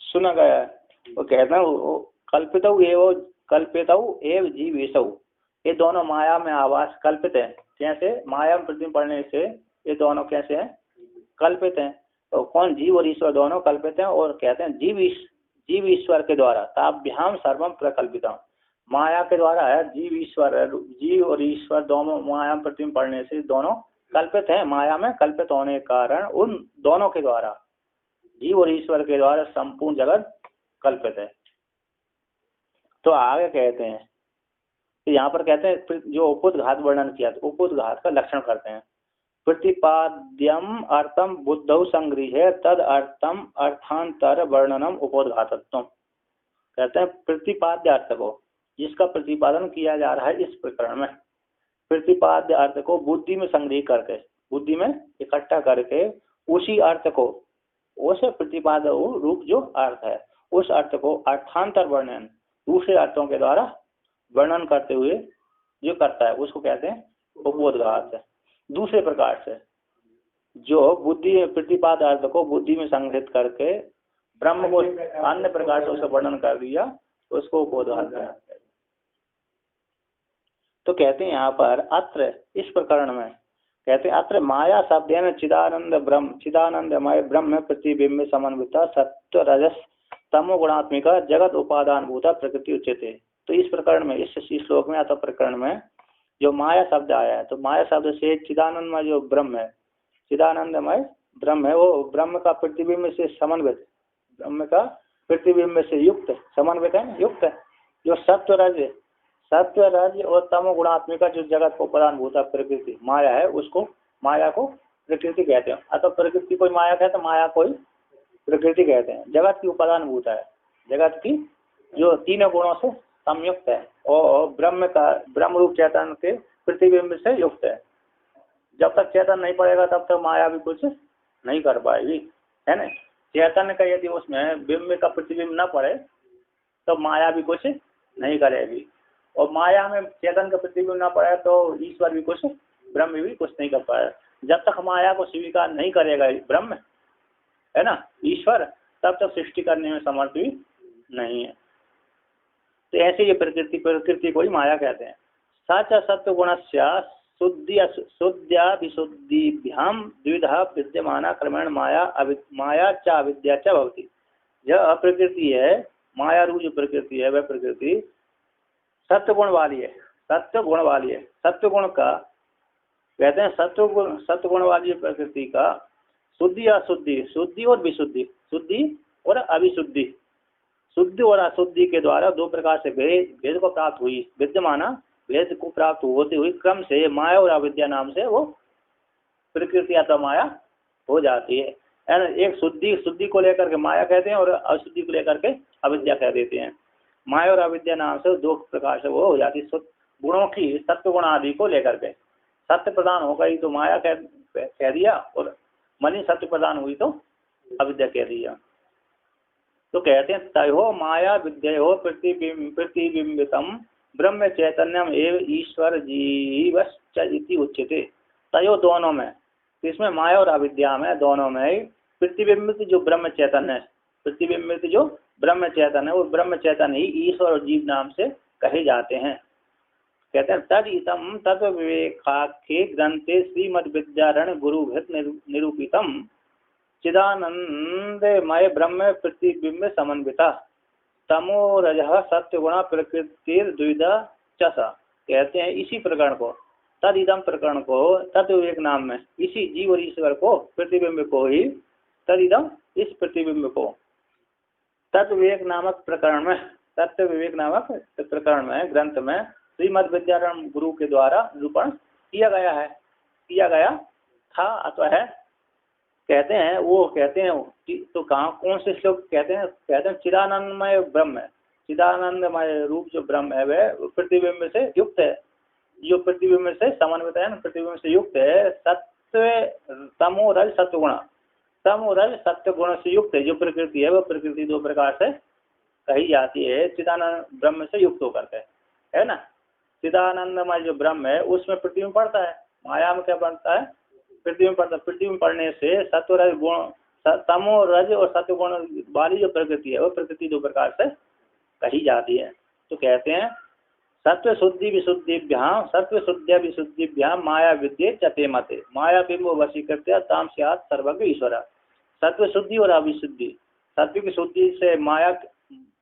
सुना गया है। वो कहते हैं कल्पितौ एव जीव ईशौ, ये दोनों माया में आवास कल्पित है। कैसे, माया में प्रतिबिंब पड़ने से ये दोनों कैसे हैं, कल्पित हैं। तो कौन? जीव और ईश्वर दोनों कल्पित हैं। और कहते हैं जीव ईश्वर के द्वारा ताभ्याम सर्वम प्रकल्पितम, माया के द्वारा है जीव ईश्वर, जीव और ईश्वर दोनों माया में प्रतिबिंब पड़ने से दोनों कल्पित हैं। माया में कल्पित होने के कारण उन दोनों के द्वारा, जीव और ईश्वर के द्वारा संपूर्ण जगत कल्पित है। तो आगे कहते हैं, तो यहाँ पर कहते हैं जो उपोद्घात वर्णन किया, तो उपोद्घात का लक्षण करते हैं। प्रतिपाद्यम अर्थम बुद्धौ संगृह्य तद अर्थम अर्थांतर वर्णनम उपोद्घातत्वम। कहते हैं प्रतिपाद्य अर्थ को, जिसका प्रतिपादन किया जा रहा है इस प्रकरण में, प्रतिपाद्य अर्थ को बुद्धि में संग्रह करके, बुद्धि में इकट्ठा करके उसी अर्थ को, उस प्रतिपाद्य रूप जो अर्थ है उस अर्थ को अर्थांतर वर्णन, दूसरे अर्थों के द्वारा वर्णन करते हुए जो करता है उसको कहते हैं उपोद्घात। दूसरे प्रकार से जो बुद्धि प्रतिपाद्य अर्थ को बुद्धि में संग्रहित करके ब्रह्म को अन्य प्रकार से उसका वर्णन कर दिया, उसको उपोद्घात है। तो कहते हैं यहाँ पर अत्र, इस प्रकरण में कहते हैं अत्र माया शब्देन चिदानंद ब्रह्म, चिदानंदमय ब्रह्म प्रतिबिंब समन्वित सत्व रजस तमो गुणात्मिका जगत उपादान भूता प्रकृति उच्यते। तो इस प्रकरण में, इस श्लोक में अथवा प्रकरण में जो माया शब्द आया है, तो माया शब्द से चिदानंदमय जो ब्रह्म है, चिदानंदमय ब्रह्म है, वो ब्रह्म का प्रतिबिंब से समन्वित, ब्रह्म का प्रतिबिंब से युक्त, समन्वित है, युक्त है। जो सत्व रज और तमो गुणात्मिका जो जगत को उपादान भूता प्रकृति माया है, उसको माया को प्रकृति कहते हैं। अतः प्रकृति कोई माया कहते हैं, माया कोई प्रकृति कहते हैं। जगत की उपादान भूता है, जगत की जो तीनों गुणों से संयुक्त है और ब्रह्म का, ब्रह्म रूप चैतन्य के प्रतिबिंब से युक्त है। जब तक चैतन्य नहीं पड़ेगा तब तक माया भी कुछ नहीं कर पाएगी, है ना। चैतन्य का यदि उसमें बिंब का प्रतिबिंब न पड़े तो माया भी कुछ नहीं करेगी, और माया में चैतन्य का प्रतिबिंब न पड़े तो ईश्वर भी कुछ, ब्रह्म भी कुछ नहीं कर पाएगा। जब तक माया को स्वीकार नहीं करेगा ब्रह्म, है ना, ईश्वर, तब तक सृष्टि करने में समर्थ भी नहीं है। तो ऐसे ये प्रकृति को ही माया कहते हैं। सच सत्व गुणस्य शुद्ध्याभिशुद्धिभ्याम द्विधा विद्यमाना क्रमेण माया च अविद्या च भवति। यह प्रकृति है, माया रूप जो प्रकृति है वह प्रकृति सत्व गुण वाली है, सत्व गुण वाली है। सत्व गुण का कहते हैं, सत्व गुण वाली प्रकृति का शुद्धि अशुद्धि, शुद्धि और विशुद्धि, शुद्धि और अविशुद्धि, शुद्धि और अशुद्धि के द्वारा दो प्रकार से भेद को प्राप्त हुई, विद्यमाना भेद को प्राप्त होती हुई क्रम से माया और अविद्या नाम से वो प्रकृति अथवा माया हो जाती है। एक शुद्धि को लेकर के माया कहते हैं और अशुद्धि को लेकर के अविद्या कह देते हैं। माया और अविद्या नाम से दो प्रकार से वो हो जाती है। गुणों की सत्व गुण आदि को लेकर के सत्य प्रदान हो गई तो माया कह दिया, और मलिन सत्य प्रदान हुई तो अविद्या कह दिया। तो कहते हैं तयो माया विद्यो प्रतिबिंबितम ब्रह्म चैतन्यम एव ईश्वर जीवश्च इति उच्यते। तयो दोनों में, इसमें माया और अविद्या में दोनों में प्रतिबिंबित जो ब्रह्म चैतन्य है, प्रतिबिंबित जो ब्रह्म चैतन्य है, वो ब्रह्म चैतन्य ही ईश्वर और जीव नाम से कहे जाते हैं। कहते हैं तद इतम तत्व विवेकाख्ये ग्रंथे श्रीमद् विद्यारण्य गुरुभृत निरूपितम चिदानंदमय ब्रह्म प्रतिबिंब समन्विता तमो रजः सत्वगुण प्रकृतिर द्विधा चसा। कहते हैं इसी प्रकरण को, तद इदम प्रकरण को तत्व विवेक नाम में, इसी जीव और ईश्वर को प्रतिबिंब को ही, तद इदम इस प्रतिबिंब को तत्व विवेक नामक प्रकरण में, तत्व विवेक नामक प्रकरण में ग्रंथ में श्रीमद् विद्यारण्य गुरु के द्वारा निरूपण किया गया था अथवा है। कहते हैं वो, कहते हैं तो कहाँ कौन से श्लोक कहते हैं चिदानंदमय ब्रह्म है, चिदानंदमय रूप जो ब्रह्म है वह प्रतिबिंब से युक्त है, जो प्रतिबिंब से समन्वित है, प्रतिबिंब से युक्त है। सत्व तमो रज सत्वगुण, तमो रज सत्वगुण से युक्त है जो प्रकृति है, वह प्रकृति दो प्रकार से कही जाती है, चिदानंद ब्रह्म से युक्त होकर के, है ना। चिदानंदमय जो ब्रह्म है उसमें प्रतिबिंब पड़ता है, माया में क्या पड़ता है, प्रतिबिंब पड़ता है। प्रतिबिंब पड़ने से सत्व रज गुण, तमो रज और सत्व गुण वाली जो प्रकृति है वह प्रकृति दो प्रकार से कही जाती है। तो कहते हैं सत्व शुद्धि विशुद्धिभ्याम सत्व शुद्ध विशुद्धिभ्याम माया विद्ये चते मते माया बिंबो वशीकृत्य ताम स्यात् सर्वज्ञ ईश्वर। सत्व शुद्धि और अविशुद्धि, सत्व की शुद्धि से माया,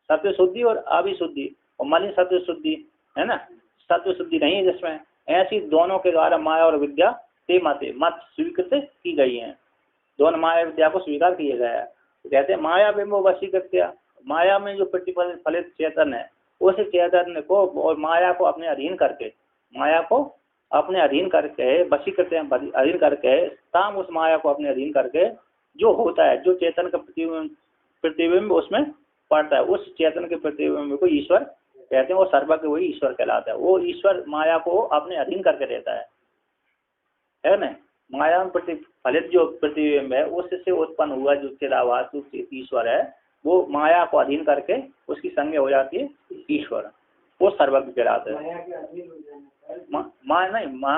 सत्व शुद्धि और अविशुद्धि, और मलिन सत्व शुद्धि है ना, सत्व शुद्धि नहीं है जिसमें, ऐसी दोनों के द्वारा माया और विद्या ते मते मत स्वीकृत की गई है, दोनों माया विद्या को स्वीकार किया गया है। तो कहते हैं माया बिंबो वशीकृत्य, माया में जो प्रतिफलित चेतन है उस चैतन्य को और माया को अपने अधीन करके, माया को अपने अधीन करके वशीकृत अधीन करके, ताम उस माया को अपने अधीन करके जो होता है, जो चेतन का प्रतिबिंब उसमें पड़ता है, उस चेतन के प्रतिबिंब को ईश्वर कहते हैं। वो सर्वज्ञ वही ईश्वर कहलाता है। वो ईश्वर माया को अपने अधीन करके रहता है ना। माया में प्रतिफलित जो प्रतिबिंब है उससे उत्पन्न हुआ जो चिदाभास ईश्वर है, वो माया को अधीन करके उसकी संज्ञा हो जाती है ईश्वर, वो सर्वज्ञ कहलाता है।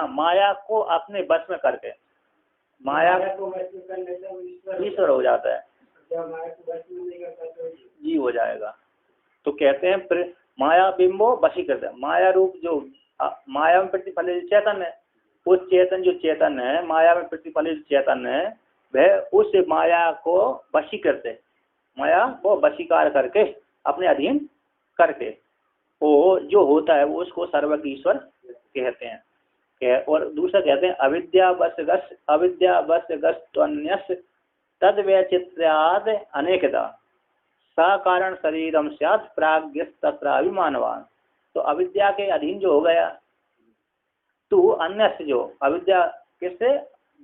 माया को अपने बस में करके माया को ईश्वर हो जाता है, जी हो जाएगा। तो कहते हैं माया बिंबो वशीकृत, माया रूप जो माया में प्रतिफलित चेतन है, उस चेतन जो चेतन है माया में प्रतिफलित चेतन है, वह उस माया को वशीकृत है, माया को वशीकार करके अपने अधीन करके वो जो होता है वो उसको सर्वज्ञ ईश्वर कहते हैं। और दूसरा कहते हैं अविद्यावशगस्त्वन्यस्य तद्वैचित्र्याद् अनेकदा सा कारण शरीरम स्यात् प्राज्ञस्तत्राभिमानवान। तो अविद्या के अधीन जो हो गया तो अन्य से जो अविद्या किससे,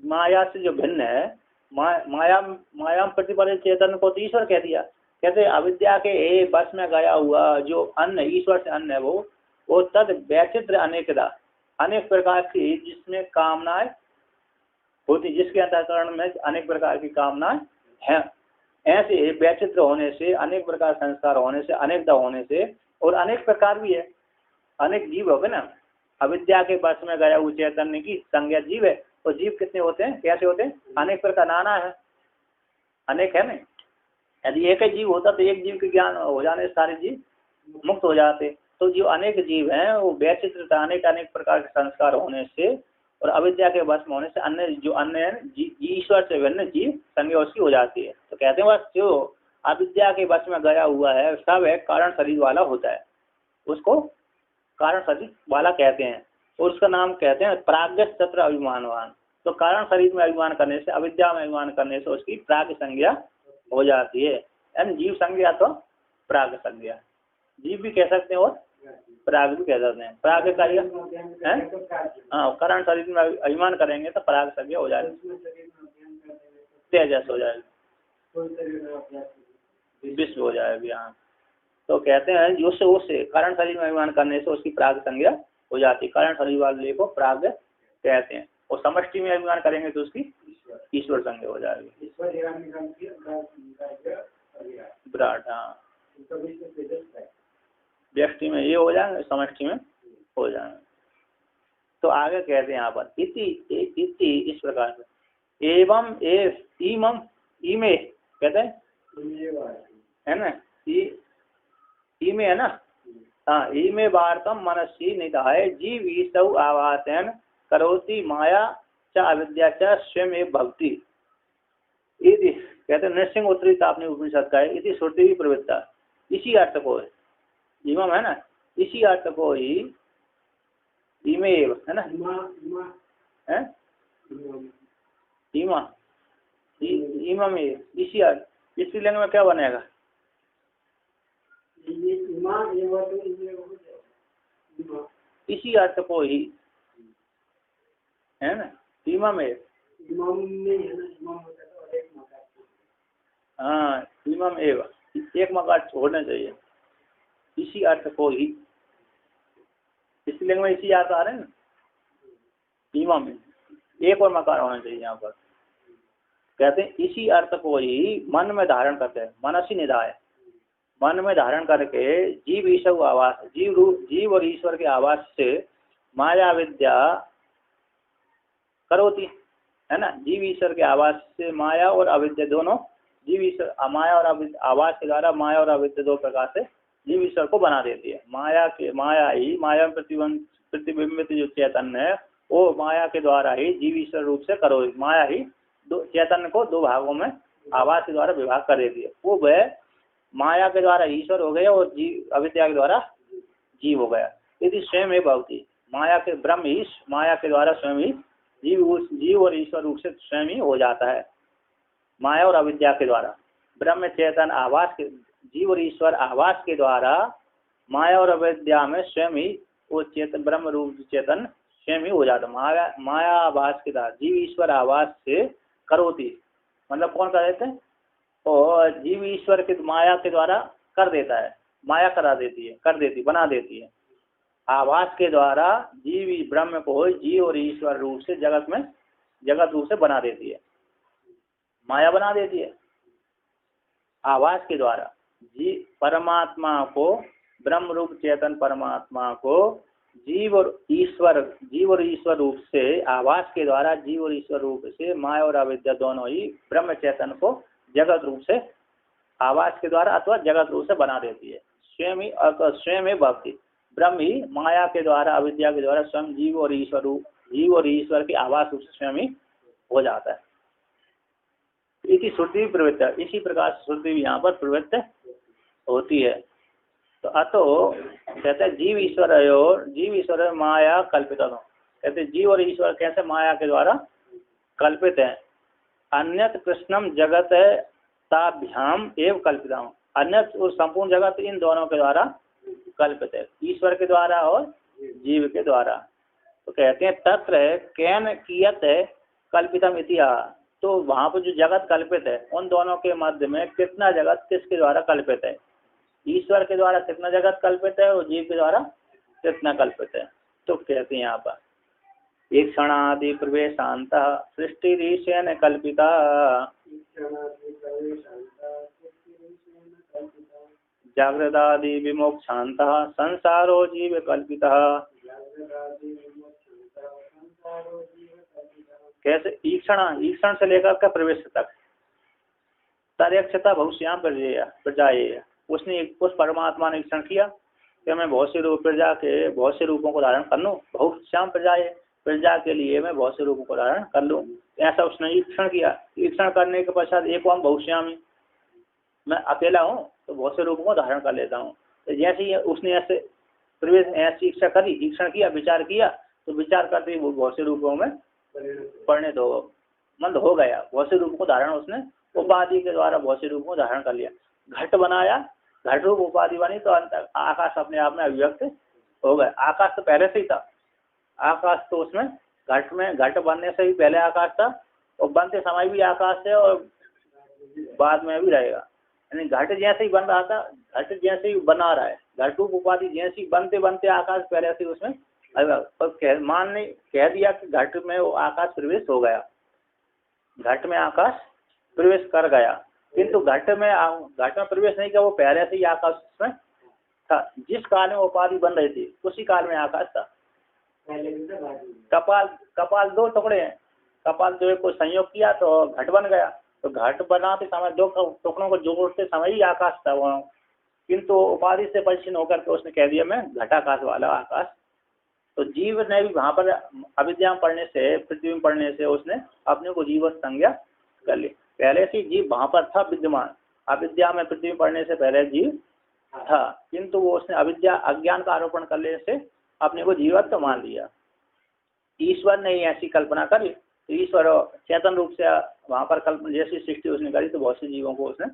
माया से जो भिन्न है, माया में प्रतिफलित चेतन को तो ईश्वर कह दिया। कहते अविद्या के बस में गया हुआ जो अन्य ईश्वर से अन्य है वो तद वैचित्र अनेकदा, अनेक प्रकार की जिसमें कामनाएं होती, जिसके अंतःकरण में अनेक प्रकार की कामनाएं हैं, ऐसे वैचित्र होने से, अनेक प्रकार संस्कार होने से, अनेकता होने से, और अनेक प्रकार भी है, अनेक जीव हो गए ना। अविद्या के बस में गया हुआ चैतन्य की संज्ञा जीव है, और जीव कितने होते हैं, कैसे होते हैं, अनेक प्रकार, नाना है, अनेक है ना। यदि एक ही जीव होता तो एक जीव के ज्ञान हो जाने से सारे जीव मुक्त हो जाते। तो जो अनेक जीव हैं वो वैचित्रता, अनेक अनेक प्रकार के संस्कार होने से और अविद्या के बस में होने से अन्य जो अन्य ईश्वर से भिन्न जीव संज्ञा उसकी हो जाती है। तो कहते हैं बस जो अविद्या के बस में गया हुआ है सब है कारण शरीर वाला होता है, उसको कारण शरीर वाला कहते हैं, और उसका नाम कहते हैं प्राज्ञस्तत्र अभिमानवान। तो कारण शरीर में अभिमान करने से, अविद्या में अभिमान करने से उसकी प्राग संज्ञा हो जाती है, यानी जीव संज्ञा तो प्राग संज्ञा, जीव भी कह सकते हैं और प्राग भी कह सकते हैं। प्राग कार्य हाँ, कारण शरीर में अभिमान करेंगे तो प्राग संज्ञा हो जाएगी, तेजस हो जाएगी, विश्व हो जाएगी। हाँ, तो कहते हैं उससे कारण शरीर में अभिमान करने से उसकी प्राग संज्ञा हो जाती है, कारण शरीर वाले को प्राग कहते हैं। और समष्टि में अभिमान करेंगे तो उसकी ईश्वर संज्ञा हो जाएगी, विराट। हाँ, व्यक्ति में ये हो जाएंगे, समष्टि में हो जाएंगे। तो आगे कहते हैं यहाँ पर इति इस प्रकार से एवं इमम इमे कहते हैं है ना, इमे है ना। हाँ, इमे वार्तम मनसी निधाय जीव ईसौ आवासन करोति माया च अविद्या च स्वयं एक भक्ति। इति कहते हैं नृसिंह उत्तरी तापनी उपनिषद का है, इति श्रुति की प्रवृत्ता, इसी अर्थ को है इमम है ना, इसी अर्थ को ही इमे है ना, है इमा इमम इसी अर्थ, इसी लिंग में क्या बनेगा, इसी अर्थ को ही है ना, इमम है। हाँ, इमम एवं एक मकार छोड़ना चाहिए, इसी अर्थ को ही, इसी लिंग में इसी अर्थ आ रहे हैं ना, इमम में एक और मकार होना चाहिए यहाँ पर। कहते हैं इसी अर्थ को ही मन में धारण करते हैं, मनसी निधाय, मन में धारण करके जीव ईश्वर आवास, जीव और ईश्वर के आवास से माया विद्या करोती है ना, जीव ईश्वर के आवास से माया और अविद्या दोनों, जीव ईश्वर माया और आवास के द्वारा माया और अविद्या दो प्रकार से जीव ईश्वर को बना देती है। माया में प्रतिबिंबित जो चैतन्य है वो माया के द्वारा ही जीव ईश्वर रूप से करो। माया ही चैतन्य को दो भागों में आवास के द्वारा विभाग कर देती है। वो वह माया के द्वारा ईश्वर हो गया और जीव अविद्या के द्वारा जीव हो गया। यदि स्वयं ही भवती माया के ब्रह्म ही माया के द्वारा स्वयं ही जीव और ईश्वर रूप से स्वयं ही हो जाता है। माया और अविद्या के द्वारा ब्रह्म चेतन आवास के जीव और ईश्वर आवास के द्वारा माया और अविद्या में स्वयं ही वो चेतन ब्रह्म रूप चेतन स्वयं ही हो जाता। माया आवास के द्वारा जीव ईश्वर आवास से करोती, मतलब कौन कर देते हैं? और जीव ईश्वर के माया के द्वारा कर देता है, माया करा देती है, कर देती, बना देती है। आवास के द्वारा जीव ब्रह्म को जीव और ईश्वर रूप से जगत रूप से बना देती है, माया बना देती है। आवास के द्वारा जीव परमात्मा को ब्रह्म रूप चेतन परमात्मा को जीव और ईश्वर रूप से आवास के द्वारा जीव और ईश्वर रूप से माया और अविद्या दोनों ही ब्रह्म चेतन को जगत रूप से आवास के द्वारा अथवा जगत रूप से बना देती है। स्वयं ही भक्ति ब्रह्म ही माया के द्वारा अविद्या के द्वारा स्वयं जीव और ईश्वर के आवास रूप से स्वयं ही हो जाता है। इसी श्रुति प्रवृत्ति, इसी प्रकार श्रुति भी यहाँ पर प्रवृत्त होती है। तो अतो कहते हैं जीव ईश्वर माया कल्पित हो। कहते जीव और ईश्वर कैसे माया के द्वारा कल्पित है। अन्यत कृष्णम जगत ताभ्याम एवं कल्पित हो। अन्यत और संपूर्ण जगत इन दोनों के द्वारा कल्पित है, ईश्वर के द्वारा और जीव के द्वारा। तो कहते हैं तत्र कैन कियत कल्पितम इतिहास। तो वहाँ पर जो जगत कल्पित है उन दोनों के मध्य में कितना जगत किसके द्वारा कल्पित है? ईश्वर के द्वारा कितना जगत कल्पित है और जीव के द्वारा कितना कल्पित है। तो कहते हैं यहाँ पर एक क्षणादि प्रवेशांत सृष्टि ऋषेन कल्पिता जागृतादि विमोक्षांत संसारो जीव कल्पिता। कैसे? ईक्षण से लेकर के प्रवेश तक तरेक्षता भविष्याम प्रजाएय। उसने उस परमात्मा ने ईक्षण किया कि मैं बहुत से बहुत से रूपों को धारण कर लूँ। भविष्याम प्रजाएय, प्रजा के लिए मैं बहुत से रूपों को धारण कर लूँ। ऐसा उसने ईक्षण किया। ईक्षण करने के पश्चात एक ओम भविष्यामी, मैं अकेला हूँ तो बहुत से रूपों को धारण कर लेता हूँ। तो जैसे ही उसने ऐसी इच्छा करी, ईक्षण किया, विचार किया, तो विचार करते ही वो बहुत से रूपों में परिणत हो गया। बहुत से रूपों को धारण उसने उपाधि के द्वारा बहुत से रूपों को धारण कर लिया। घट बनाया, घट रूप उपाधि बनी तो आकाश अपने आप में अभिव्यक्त हो गया। आकाश तो पहले से ही था। आकाश तो उसमें घट बनने से ही पहले आकाश था और बनते समय भी आकाश है और बाद में भी रहेगा। यानी घट जैसे ही बन रहा था, घट जैसे ही बना रहा है। घट रूप उपाधि जैसे ही बनते बनते आकाश पहले से उसमें कह दिया कि घट में वो आकाश प्रवेश हो गया, घट में आकाश प्रवेश कर गया। किंतु घट में प्रवेश नहीं किया, वो पहले से ही आकाश में था। जिस काल में उपाधि बन रही थी उसी काल में आकाश था। कपाल दो टुकड़े हैं, कपाल दो को संयोग किया तो घट बन गया। तो घट बनाते समय दो टुकड़ों को जोड़ते समय ही आकाश था वहाँ। किंतु उपाधि से परिचिन होकर के उसने कह दिया मैं घटाकाश वाला आकाश। तो जीव ने भी वहाँ पर अविद्या में पढ़ने से, पृथ्वी में पढ़ने से उसने अपने को जीव संज्ञा कर ली। पहले से जीव वहाँ पर था विद्यमान। अविद्या में पृथ्वी में पढ़ने से पहले जीव था, किंतु वो उसने अविद्या अज्ञान का आरोपण करने से अपने को जीवत्व मान लिया। ईश्वर ने ऐसी कल्पना करी तो ईश्वर चेतन रूप से वहाँ पर कल्पना जैसी सृष्टि उसने करी तो बहुत से जीवों को उसने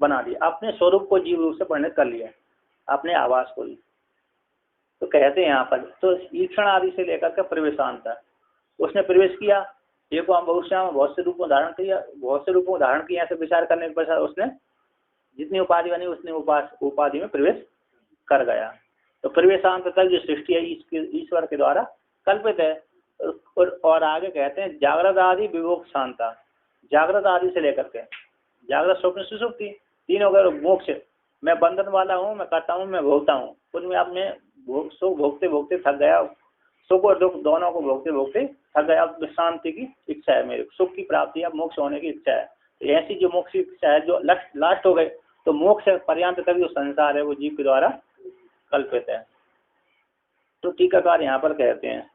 बना दिया। अपने स्वरूप को जीव रूप से परिणत कर लिया, अपने आवास को ही। तो कहते हैं यहाँ पर तो ईक्षण आदि से लेकर के प्रवेशांत है। उसने प्रवेश किया, एक भविष्य में बहुत से रूपों धारण किया, बहुत से रूपों धारण किया। ऐसे विचार करने के पश्चात उसने जितनी उपाधि बनी उसने उपाधि में प्रवेश कर गया। तो प्रवेशांत तक जो सृष्टि है ईश्वर के द्वारा कल्पित है। और आगे कहते हैं जागृत आदि विमोक्ष शांता। जागृत आदि से लेकर के जागृत स्वप्न सुषुप्ति तीनों का मोक्ष। मैं बंधन वाला हूँ, मैं करता हूँ, मैं भोगता हूँ। उनमें अब मैं सुख भोगते भोगते थक गया, सुख और दुख दोनों को भोगते भोगते थक गया। अब शांति की इच्छा है, मेरे सुख की प्राप्ति, अब मोक्ष होने की इच्छा है। तो ऐसी जो मोक्ष की इच्छा है जो लास्ट हो गए तो मोक्ष पर्यंत तक जो संसार है वो जीव के द्वारा कल्पित है। तो टीकाकार यहाँ पर कहते हैं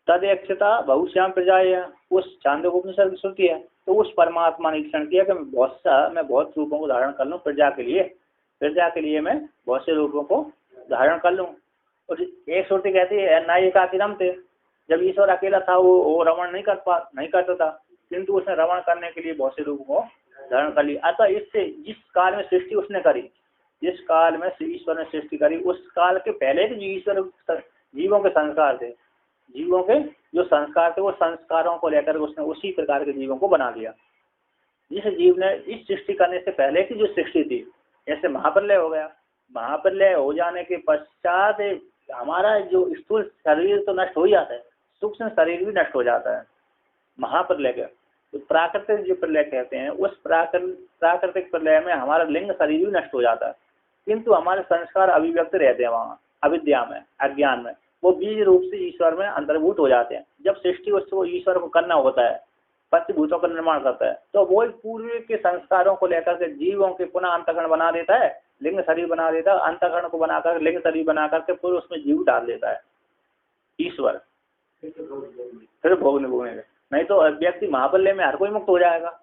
तदेक्षता बहुश्याम प्रजाएं, उस छांदोग्योपनिषद की श्रुति है, तो उस परमात्मा ने ईक्षण किया कि मैं बहुत रूपों को धारण कर लूँ प्रजा के लिए मैं बहुत से रूपों को धारण कर लूँ। और एक श्रुति कहती है नायिकातिरम थे, जब ईश्वर अकेला था वो रमण नहीं करता था, किंतु उसने रमण करने के लिए बहुत से रूपों को धारण कर लिया। अतः इससे जिस काल में सृष्टि उसने करी, जिस काल में ईश्वर ने सृष्टि करी, उस काल के पहले जो ईश्वर जीवों के संस्कार थे, जीवों के जो संस्कार थे वो संस्कारों को लेकर उसने उसी प्रकार के जीवों को बना दिया। जिस जीव ने इस सृष्टि करने से पहले की जो सृष्टि थी, जैसे महाप्रलय हो गया, महाप्रलय हो जाने के पश्चात हमारा जो स्थूल शरीर तो नष्ट हो जाता है, सूक्ष्म शरीर भी नष्ट हो जाता है महाप्रलय के। तो प्राकृतिक जो प्रलय कहते हैं, उस प्राकृतिक प्रलय में हमारा लिंग शरीर भी नष्ट हो जाता है, किंतु हमारे संस्कार अभिव्यक्त रहते हैं वहाँ अविद्या में, अज्ञान में, वो बीज रूप से ईश्वर में अंतर्भूत हो जाते हैं। जब सृष्टि उसको ईश्वर को करना होता है, पंचभूतों का निर्माण करता है, तो वो पूर्व के संस्कारों को लेकर के जीवों के पुनः अंतःकरण बना देता है, लिंग शरीर बना देता है, अंतःकरण को बनाकर लिंग शरीर बना करके फिर उसमें जीव डाल देता है ईश्वर, फिर भोगने। नहीं तो व्यक्ति महाप्रलय में हर कोई मुक्त हो जाएगा,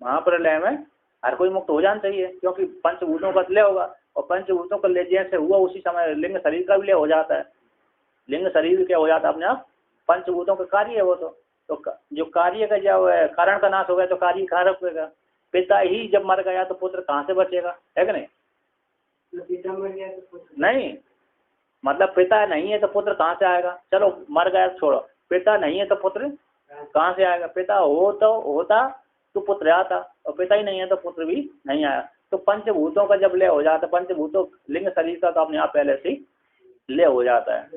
महाप्रलय में हर कोई मुक्त हो जाना चाहिए, क्योंकि पंचभूतों का लय होगा, और पंचभूतों का लय जैसे हुआ उसी समय लिंग शरीर का भी लय हो जाता है। लिंग शरीर क्या हो जाता है अपने आप, पंचभूतों का कार्य है वो। तो जो कार्य का जब कारण का नाश हो गया तो कार्य कहाँ रुकेगा? पिता ही जब मर गया तो पुत्र कहाँ से बचेगा, है कि नहीं? पिता मर गया तो पुत्र नहीं, मतलब पिता नहीं है तो पुत्र कहाँ से आएगा? चलो मर गया छोड़ो, पिता नहीं है तो पुत्र कहाँ से आएगा? पिता होता तो पुत्र आता, और पिता ही नहीं है तो पुत्र भी नहीं आया। तो पंचभूतों का जब लय हो जाता है, पंचभूतों लिंग शरीर का तो अपने आप पहले से लय हो जाता है,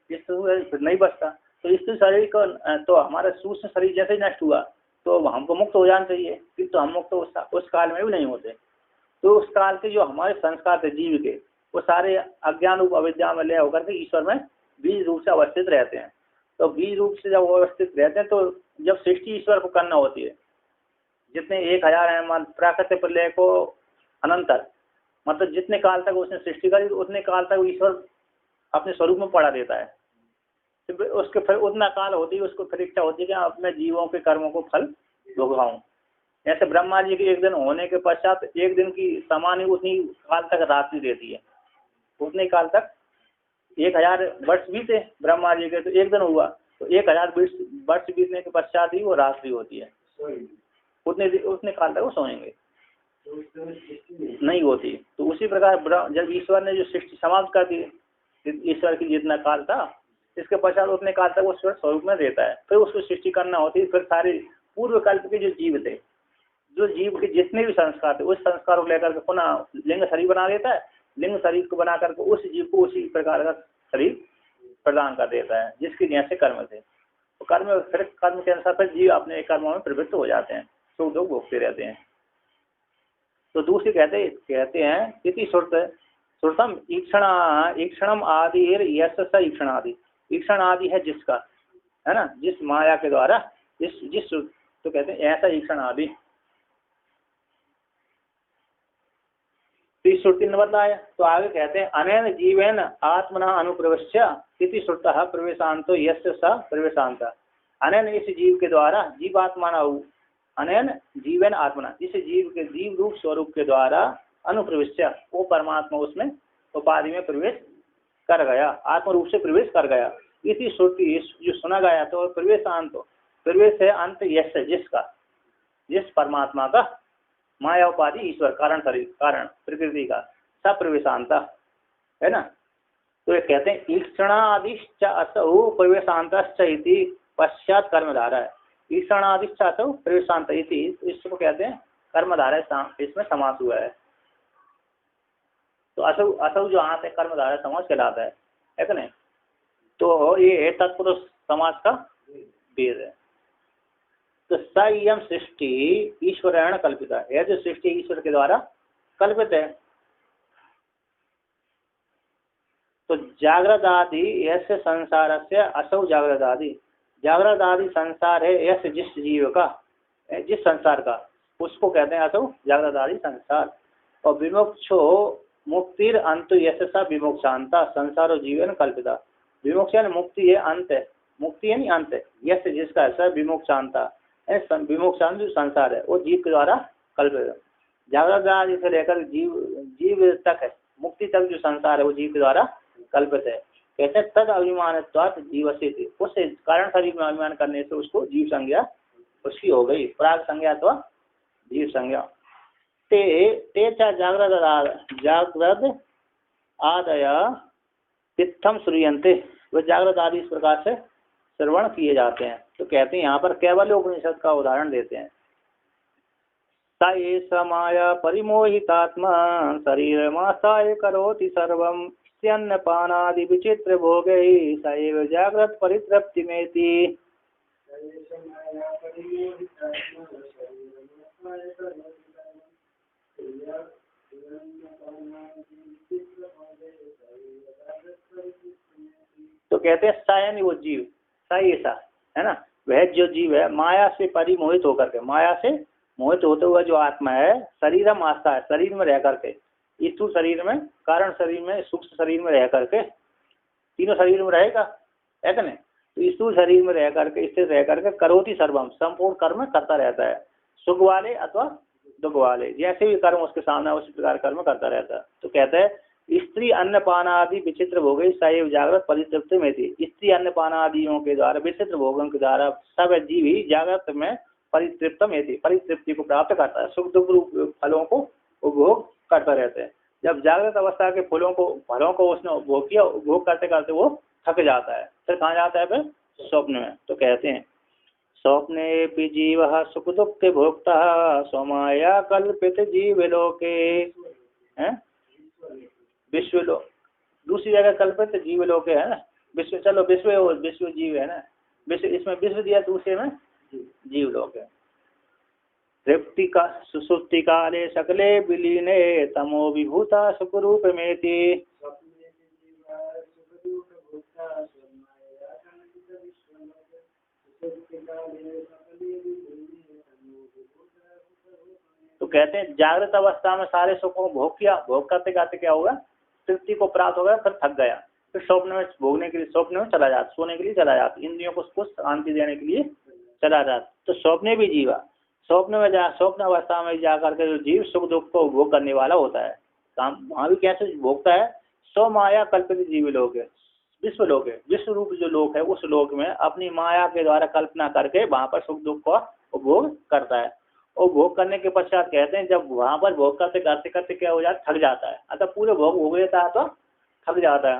फिर नहीं बचता। तो स्थूल शरीर को तो हमारा सूक्ष्म शरीर जैसे ही नष्ट हुआ तो हमको मुक्त हो जाना चाहिए, किंतु हम मुक्त उस काल में भी नहीं होते। तो उस काल के जो हमारे संस्कार थे जीव के, वो सारे अज्ञान रूप अविद्या में लय होकर के ईश्वर में बीज रूप से अवस्थित रहते हैं। तो बीज रूप से जब अवस्थित रहते हैं तो जब सृष्टि ईश्वर को करना होती है, जितने 1000 हैं प्राकृतिक प्रलय को अनंतर, मतलब जितने काल तक उसने सृष्टि करी उतने काल तक ईश्वर अपने स्वरूप में पड़ा देता है। तो उसके फिर उतना काल होती है, उसको फिर इच्छा होती है कि अपने जीवों के कर्मों को फल भोगवाऊं। ऐसे ब्रह्मा जी के एक दिन होने के पश्चात एक दिन की समान ही उतनी काल तक रात्रि रहती है, उतने काल तक 1000 वर्ष बीते ब्रह्मा जी के, तो एक दिन हुआ तो 1000 वर्ष बीतने के पश्चात ही वो रात्रि होती है, उतने काल तक वो सोएंगे, नहीं होती। तो उसी प्रकार जब ईश्वर ने जो सृष्टि समाप्त कर दी, ईश्वर की जितना काल था इसके पश्चात उतने काल तक वो स्वरूप में रहता है, फिर उसको सृष्टि करना होती है। फिर सारे पूर्व कल्प के जो जीव थे, जो जीव के जितने भी संस्कार थे, उस संस्कार को लेकर के पुनः लिंग शरीर बना देता है, लिंग शरीर को बना करके उस जीव को उसी प्रकार का शरीर प्रदान कर देता है जिसके जैसे कर्म थे। तो कर्म के अनुसार फिर जीव अपने कर्मों में प्रवृत्त हो जाते हैं, सुख दुख भोगते रहते हैं। तो दूसरी कहते हैं इति श्रुतम ईक्षणम आदि यश स ईक्षण आदि, ईक्षण आदि है जिसका, है ना, जिस माया के द्वारा जिस तो कहते हैं ऐसा ईक्षण आदि। तो श्रुति ने बताया, तो आगे कहते हैं अनेन जीवेन आत्मना अनुप्रवेश्य इति श्रुतः प्रवेशांतो यस्य स प्रवेशांत। अनेन इस जीव के द्वारा, जीवात्मा अनेन जीवेन आत्मना, इस जीव के जीव रूप स्वरूप के द्वारा अनुप्रवेश्य, वो परमात्मा उसमें उपाधि में प्रवेश कर गया, आत्म रूप से प्रवेश कर गया। इसी श्रुति जो सुना गया तो प्रवेशांत, प्रवेश है अंत यश जिसका, जिस परमात्मा का माया उपाधि ईश्वर कारण शरीर कारण प्रकृति का सब प्रवेशांत है ना। तो ये कहते हैं ईक्षणादिश्च असौ प्रवेशांतश्च इति पश्चात कर्मधारा है, ईक्षणादिश्च असौ प्रवेशांत इति, इसको कहते हैं कर्मधारा, इसमें समास हुआ है। तो असौ जो हाथ है कर्मधारा समास कहलाता है कि नहीं। तो ये तत्पुरुष समाज का भेद है। तो सयम सृष्टि ईश्वरेण कल्पिता है, जो सृष्टि ईश्वर के द्वारा कल्पित है। तो जागृत आदि यस्य संसार से असौ जागृत आदि संसार है, यस्य जिस जीव का, जिस संसार का उसको कहते हैं असो जागृत आदि संसार। और विमोक्षो मुक्तिर अंत यशसा विमोक्षांता संसारो जीवन कल्पिता। विमोक्ष यानी मुक्ति है, अंत है, मुक्ति है नहीं अंत है, यश जिसका है विमोक्षांता, विमोक्षांत जो संसार है वो जीव के द्वारा कल्पित है। जागृत आदि से लेकर जीव तक है, मुक्ति तक जो संसार है वो जीव के द्वारा कल्पित है। कहते हैं तद अभिमान जीवसित, उस कारण शरीर में अभिमान करने से उसको जीव संज्ञा उसकी हो गई, प्राग संज्ञा अथवा जीव संज्ञा। ते जागृत आदय तित्थम श्रूयन्ते, वे जागृत आदि इस प्रकार से श्रवण किए जाते हैं। तो कहते हैं यहाँ पर कैवल्य उपनिषद का उदाहरण देते हैं। स एष माया परिमोहितात्मा शरीर मासाय करोति सर्वं स्यन्नपानादि विचित्र भोगैः स एव जागृत परितृप्तिमेति। तो कहते हैं सा यानी वो जीव, सा ऐसा है ना, वह जो जीव है माया से परिमोहित होकर के, माया से मोहित होते हुए जो आत्मा है, शरीर आस्था है, शरीर में रह करके, स्थूल शरीर में, कारण शरीर में, सूक्ष्म शरीर में रह करके, तीनों शरीर में रहेगा है कि नहीं, तो स्थूल शरीर में रह करके, स्थिर रह करके करोति सर्वम, संपूर्ण कर्म करता रहता है, सुख वाले अथवा दुख वाले, जैसे भी कर्म उसके सामने उसी प्रकार कर्म करता रहता है। तो कहते हैं स्त्री अन्नपान आदि विचित्र भोगे सैव जागृत परितृप्ति में थी। स्त्री अन्नपान आदियों के द्वारा, विचित्र भोगों के द्वारा सब जीव ही जागृत में परितृप्त में थी, परितृप्ति को प्राप्त करता है, सुख दुख रूप फलों को उपभोग करता रहता है। जब जागृत अवस्था के फलों को उसने उपभोग किया, उपभोग करते करते वो थक जाता है, फिर कहाँ जाता है, फिर स्वप्न में। तो कहते हैं स्वप्ने भी जीव सुख दुख के भोक्ता सोमाया कल्पित जीवलोके हैं, विश्वलोक, दूसरी जगह कल्पित जीवलोके है ना, विश्व, चलो विश्व जीव है ना, विश्व, इसमें विश्व दिया, दूसरे में जीवलोक है। तृप्ति का सुसुप्ति काले सकले विलीने तमो विभूता सुख रूप में थी। तो कहते हैं जागृत अवस्था में सारे सुखों को भोग किया, भोग करते करते क्या होगा, तृप्ति को प्राप्त हो गया, फिर थक गया, फिर स्वप्न में भोगने के लिए, स्वप्न में चला जाता, सोने के लिए चला जाता, इंद्रियों को कुछ शांति देने के लिए चला जाता। तो स्वप्ने भी जीवा, स्वप्न अवस्था में जाकर के जो जीव सुख दुख को भोग करने वाला होता है, वहाँ भी कैसे भोगता है, सो माया कल्पित जीवलोक है, विश्वलोक है, विश्व रूप जो लोक है, उस लोक में अपनी माया के द्वारा कल्पना करके वहाँ पर सुख दुख का उपभोग करता है। और भोग करने के पश्चात कहते हैं जब वहाँ पर भोग करते करते करते क्या हो जाता है, थक जाता है, अतः पूरे भोग हो लेता है तो थक जाता है।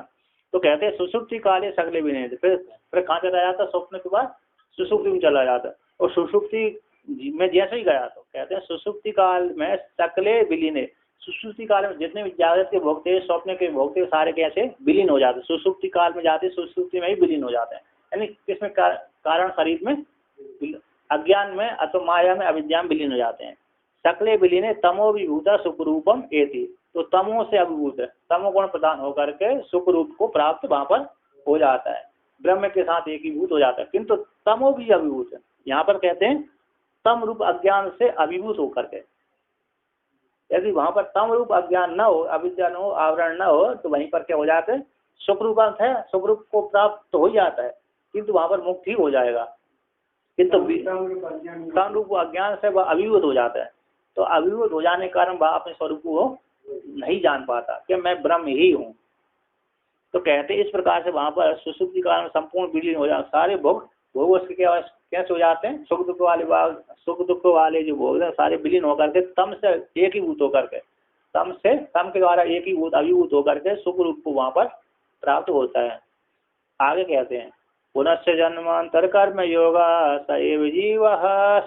तो कहते हैं सुषुप्ति काले सकले भी नहीं, फिर कहाँ चला जाता है, स्वप्न के बाद सुषुप्ति में चला जाता है। और सुषुप्ति में जैसे ही गया तो कहते हैं सुषुप्ति काल में सकले विलीन, सुषुप्ति काल में जितने भी जागृत के भोगते, स्वप्न के भोगते, सारे कैसे विलीन हो जाते, सुषुप्ति काल में जाते, सुषुप्ति में ही विलीन हो जाते हैं। यानी किसमें, कारण शरीर में, अज्ञान में अथवा माया में, अविद्या में विलीन हो जाते हैं। सकले विलीन तमो विभूता सुख रूपम एति, तो तमो से अभिभूत है, तमो गुण प्रदान होकर के सुख रूप को प्राप्त वहां पर हो जाता है, ब्रह्म के साथ एकीभूत हो जाता है। किंतु तमो भी अभिभूत है, यहाँ पर कहते हैं तम रूप अज्ञान से अभिभूत होकर के। यदि वहां पर तम रूप अज्ञान न हो, अविद्या न हो, आवरण न हो, तो वहीं पर क्या हो जाता है, सुख रूप है, सुख रूप को प्राप्त तो हो जाता है, किंतु वहां पर मुक्त ही हो जाएगा। किंतु तम रूप अज्ञान से वह अभिभूत हो जाता है, तो अभिभूत हो जाने के कारण वह अपने स्वरूप को नहीं जान पाता कि मैं ब्रह्म ही हूँ। तो कहते इस प्रकार से वहां पर सुषुप्ति काल में संपूर्ण विलीन हो जाते, सारे भोग उसके कैसे हो जाते हैं, सुख दुख वाले जो भोग हैं सारे विलीन होकर के तम से एक ही भूत होकर के, तम के द्वारा एक ही भूत अभिभूत होकर के सुख रूप को वहां पर प्राप्त होता है। आगे कहते हैं पुनश्च जन्मांतर कर्म योगा सैव जीव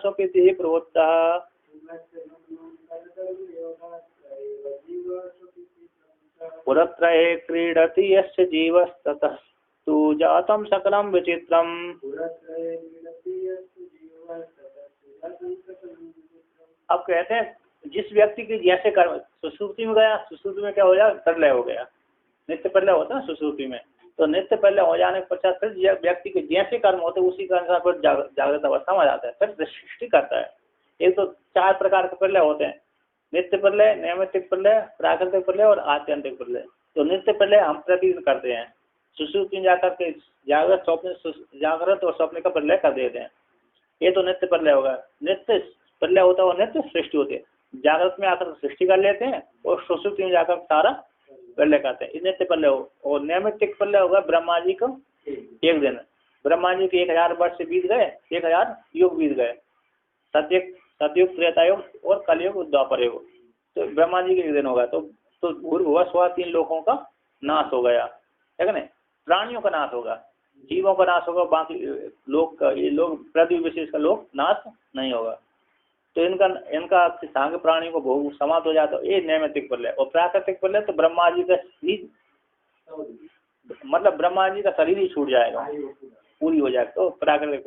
स्वपिति प्रोत्तः पुरत्रये क्रीडति यस्य जीवस्ततः तु जातं सकलं विचित्रम्। अब कहते हैं जिस व्यक्ति के जैसे कर्म, सुषुप्ति में गया, सुषुप्ति में क्या हो गया, प्रलय हो गया, नित्य प्रलय होता है सुषुप्ति में, तो नित्य प्रलय हो जाने के पश्चात फिर व्यक्ति के जैसे कर्म होते उसी के अनुसार फिर जागृत अवस्था में आ जाता है, फिर सृष्टि करता है। एक तो 4 प्रकार के प्रलय होते हैं, नित्य प्रलय, नैमित्तिक प्रलय, प्राकृतिक प्रलय और आत्यंतिक प्रलय। तो नित्य प्रलय हम प्रतिदिन करते हैं, सुषुप्ति में जाकर के जागृत और स्वप्न का प्रलय कर देते हैं, ये तो नित्य प्रलय होगा। नित्य प्रलय होता है और नित्य सृष्टि होती है, जागृत में आकर सृष्टि कर लेते हैं और सुषुप्ति में जाकर सारा प्रलय करते हैं, नित्य प्रलय हो। और नैमित्तिक प्रलय होगा ब्रह्मा जी को एक दिन, ब्रह्मा जी के 1000 वर्ष से बीत गए, 1000 युग बीत गए, सतयुग, त्रेता युग और कलयुग, द्वापर युग। तो ब्रह्मा जी के एक दिन होगा। तो भूर्भुवः स्वः 3 लोगों का नाश हो गया, है ना। प्राणियों का नाश होगा, जीवों का नाश होगा, बाकी ये लोग पृथ्वी विशेष का लोग नाश नहीं होगा। तो इनका सांग प्राणी को भोग समाप्त हो जाता है, ये नैमित्तिक प्रलय। और प्राकृतिक प्रलय तो ब्रह्मा जी का ही, मतलब ब्रह्मा जी का शरीर ही छूट जाएगा, पूरी हो जाएगा, तो प्राकृतिक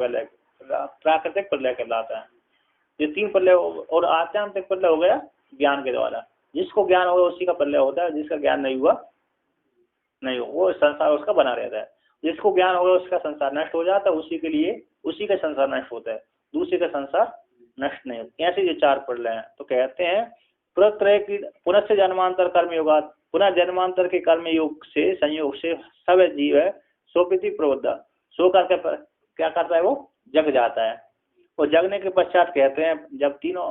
प्रलय कहलाता है। ये 3 प्रलय। और आत्यंतिक प्रलय हो गया ज्ञान के द्वारा, जिसको ज्ञान होगा उसी का प्रलय होता है, जिसका ज्ञान नहीं हुआ वो संसार उसका बना रहता है। जिसको ज्ञान होगा उसका संसार नष्ट हो जाता है, उसी का संसार नष्ट होता है, दूसरे का संसार नष्ट नहीं होता। ऐसे ये 4 प्रलय हैं। तो कहते हैं पुनःत्रय की पुनः जन्मांतर कर्म योगा, पुनः जन्मांतर के कर्म योग से संयोग से सब जीव है सोपिति प्रबुद्ध, सो करके क्या करता है, वो जग जाता है। और जगने के पश्चात कहते हैं जब तीनों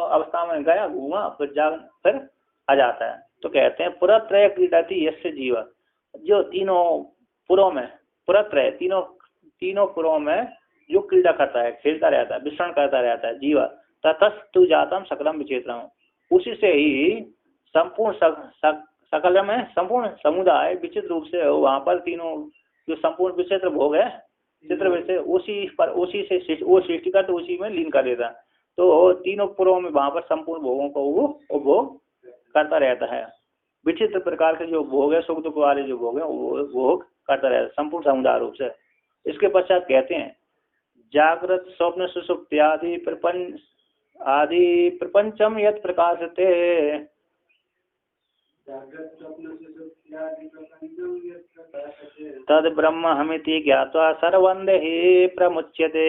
अवस्था में गया, घूमा, फिर आ जाता है। तो कहते हैं पुरत्रय क्रीडति यस्य जीव, जो तीनों पुरों में, पुरत्रय तीनों पुरों में जो क्रीड़ा करता है, खेलता रहता है, विचरण करता रहता है जीव, ततस्तु जातम सकलम विचित्रम, उसी से ही संपूर्ण सकल में संपूर्ण समुदाय विचित्र रूप से वहाँ पर तीनों जो संपूर्ण विचित्र भोग है, चित्र विषय उसी से वो सृष्टि करते, उसी में लीन कर देता। तो तीनों पुरों में वहाँ पर संपूर्ण भोगों को वो भोग करता रहता है। विचित्र प्रकार के जो भोग है, सुख दुख वाले जो भोग है, वो भोग करता रहता है संपूर्ण समुदाय रूप से। इसके पश्चात कहते हैं जागृत स्वप्न सुषुप्ति आदि प्रपंचम यत् प्रकाशते तद ब्रह्म हमिति ज्ञात्वा सर्वन्देहि प्रमुच्यते।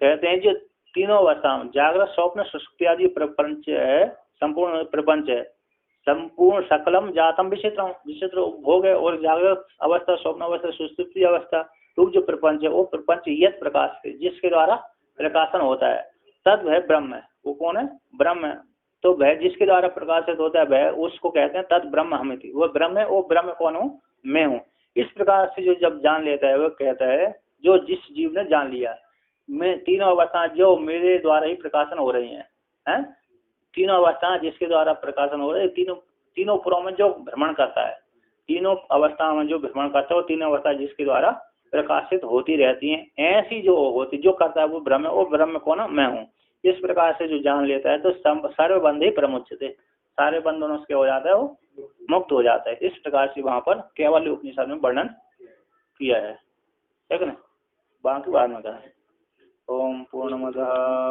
कहते हैं जो तीनों अवस्था जागृत स्वप्न सुषुप्ति आदि प्रपंच है, संपूर्ण प्रपंच है, संपूर्ण सकलम जातम विचित्र भोग है। और जागृत अवस्था, स्वप्न अवस्था, सुषुप्ति अवस्था रूप जो प्रपंच है, वो प्रपंच यत् प्रकाश है, जिसके द्वारा प्रकाशन होता है, तद वह ब्रह्म है। वो कौन है? ब्रह्म है। तो वह जिसके द्वारा प्रकाशित होता है वह, उसको कहते हैं तद ब्रह्म हमिति, वो ब्रह्म है। वो ब्रह्म कौन हूँ? मैं हूँ। इस प्रकार से जो जब जान लेता है, वो कहता है जो जिस जीव ने जान लिया, मैं तीनों अवस्थाएं जो मेरे द्वारा ही प्रकाशन हो रही हैं, तीनों अवस्थाएं जिसके द्वारा प्रकाशन हो रही है, तीनों पुरों में जो भ्रमण करता है, तीनों अवस्थाओं में जो भ्रमण करता है, वो तीनों अवस्था जिसके द्वारा प्रकाशित होती रहती हैं, ऐसी जो होती जो करता है वो ब्रह्म है। वो ब्रह्म कौन है? मैं हूँ। इस प्रकार से जो जान लेता है तो सर्व बंध ही प्रमुच्यते, सारे बंधनों से हो जाता है, वो मुक्त हो जाता है। इस प्रकार से वहां पर कैवल्य उपनिषद में वर्णन किया है, ठीक है ना। बाकी बाद में कहा ओम पूर्णमदः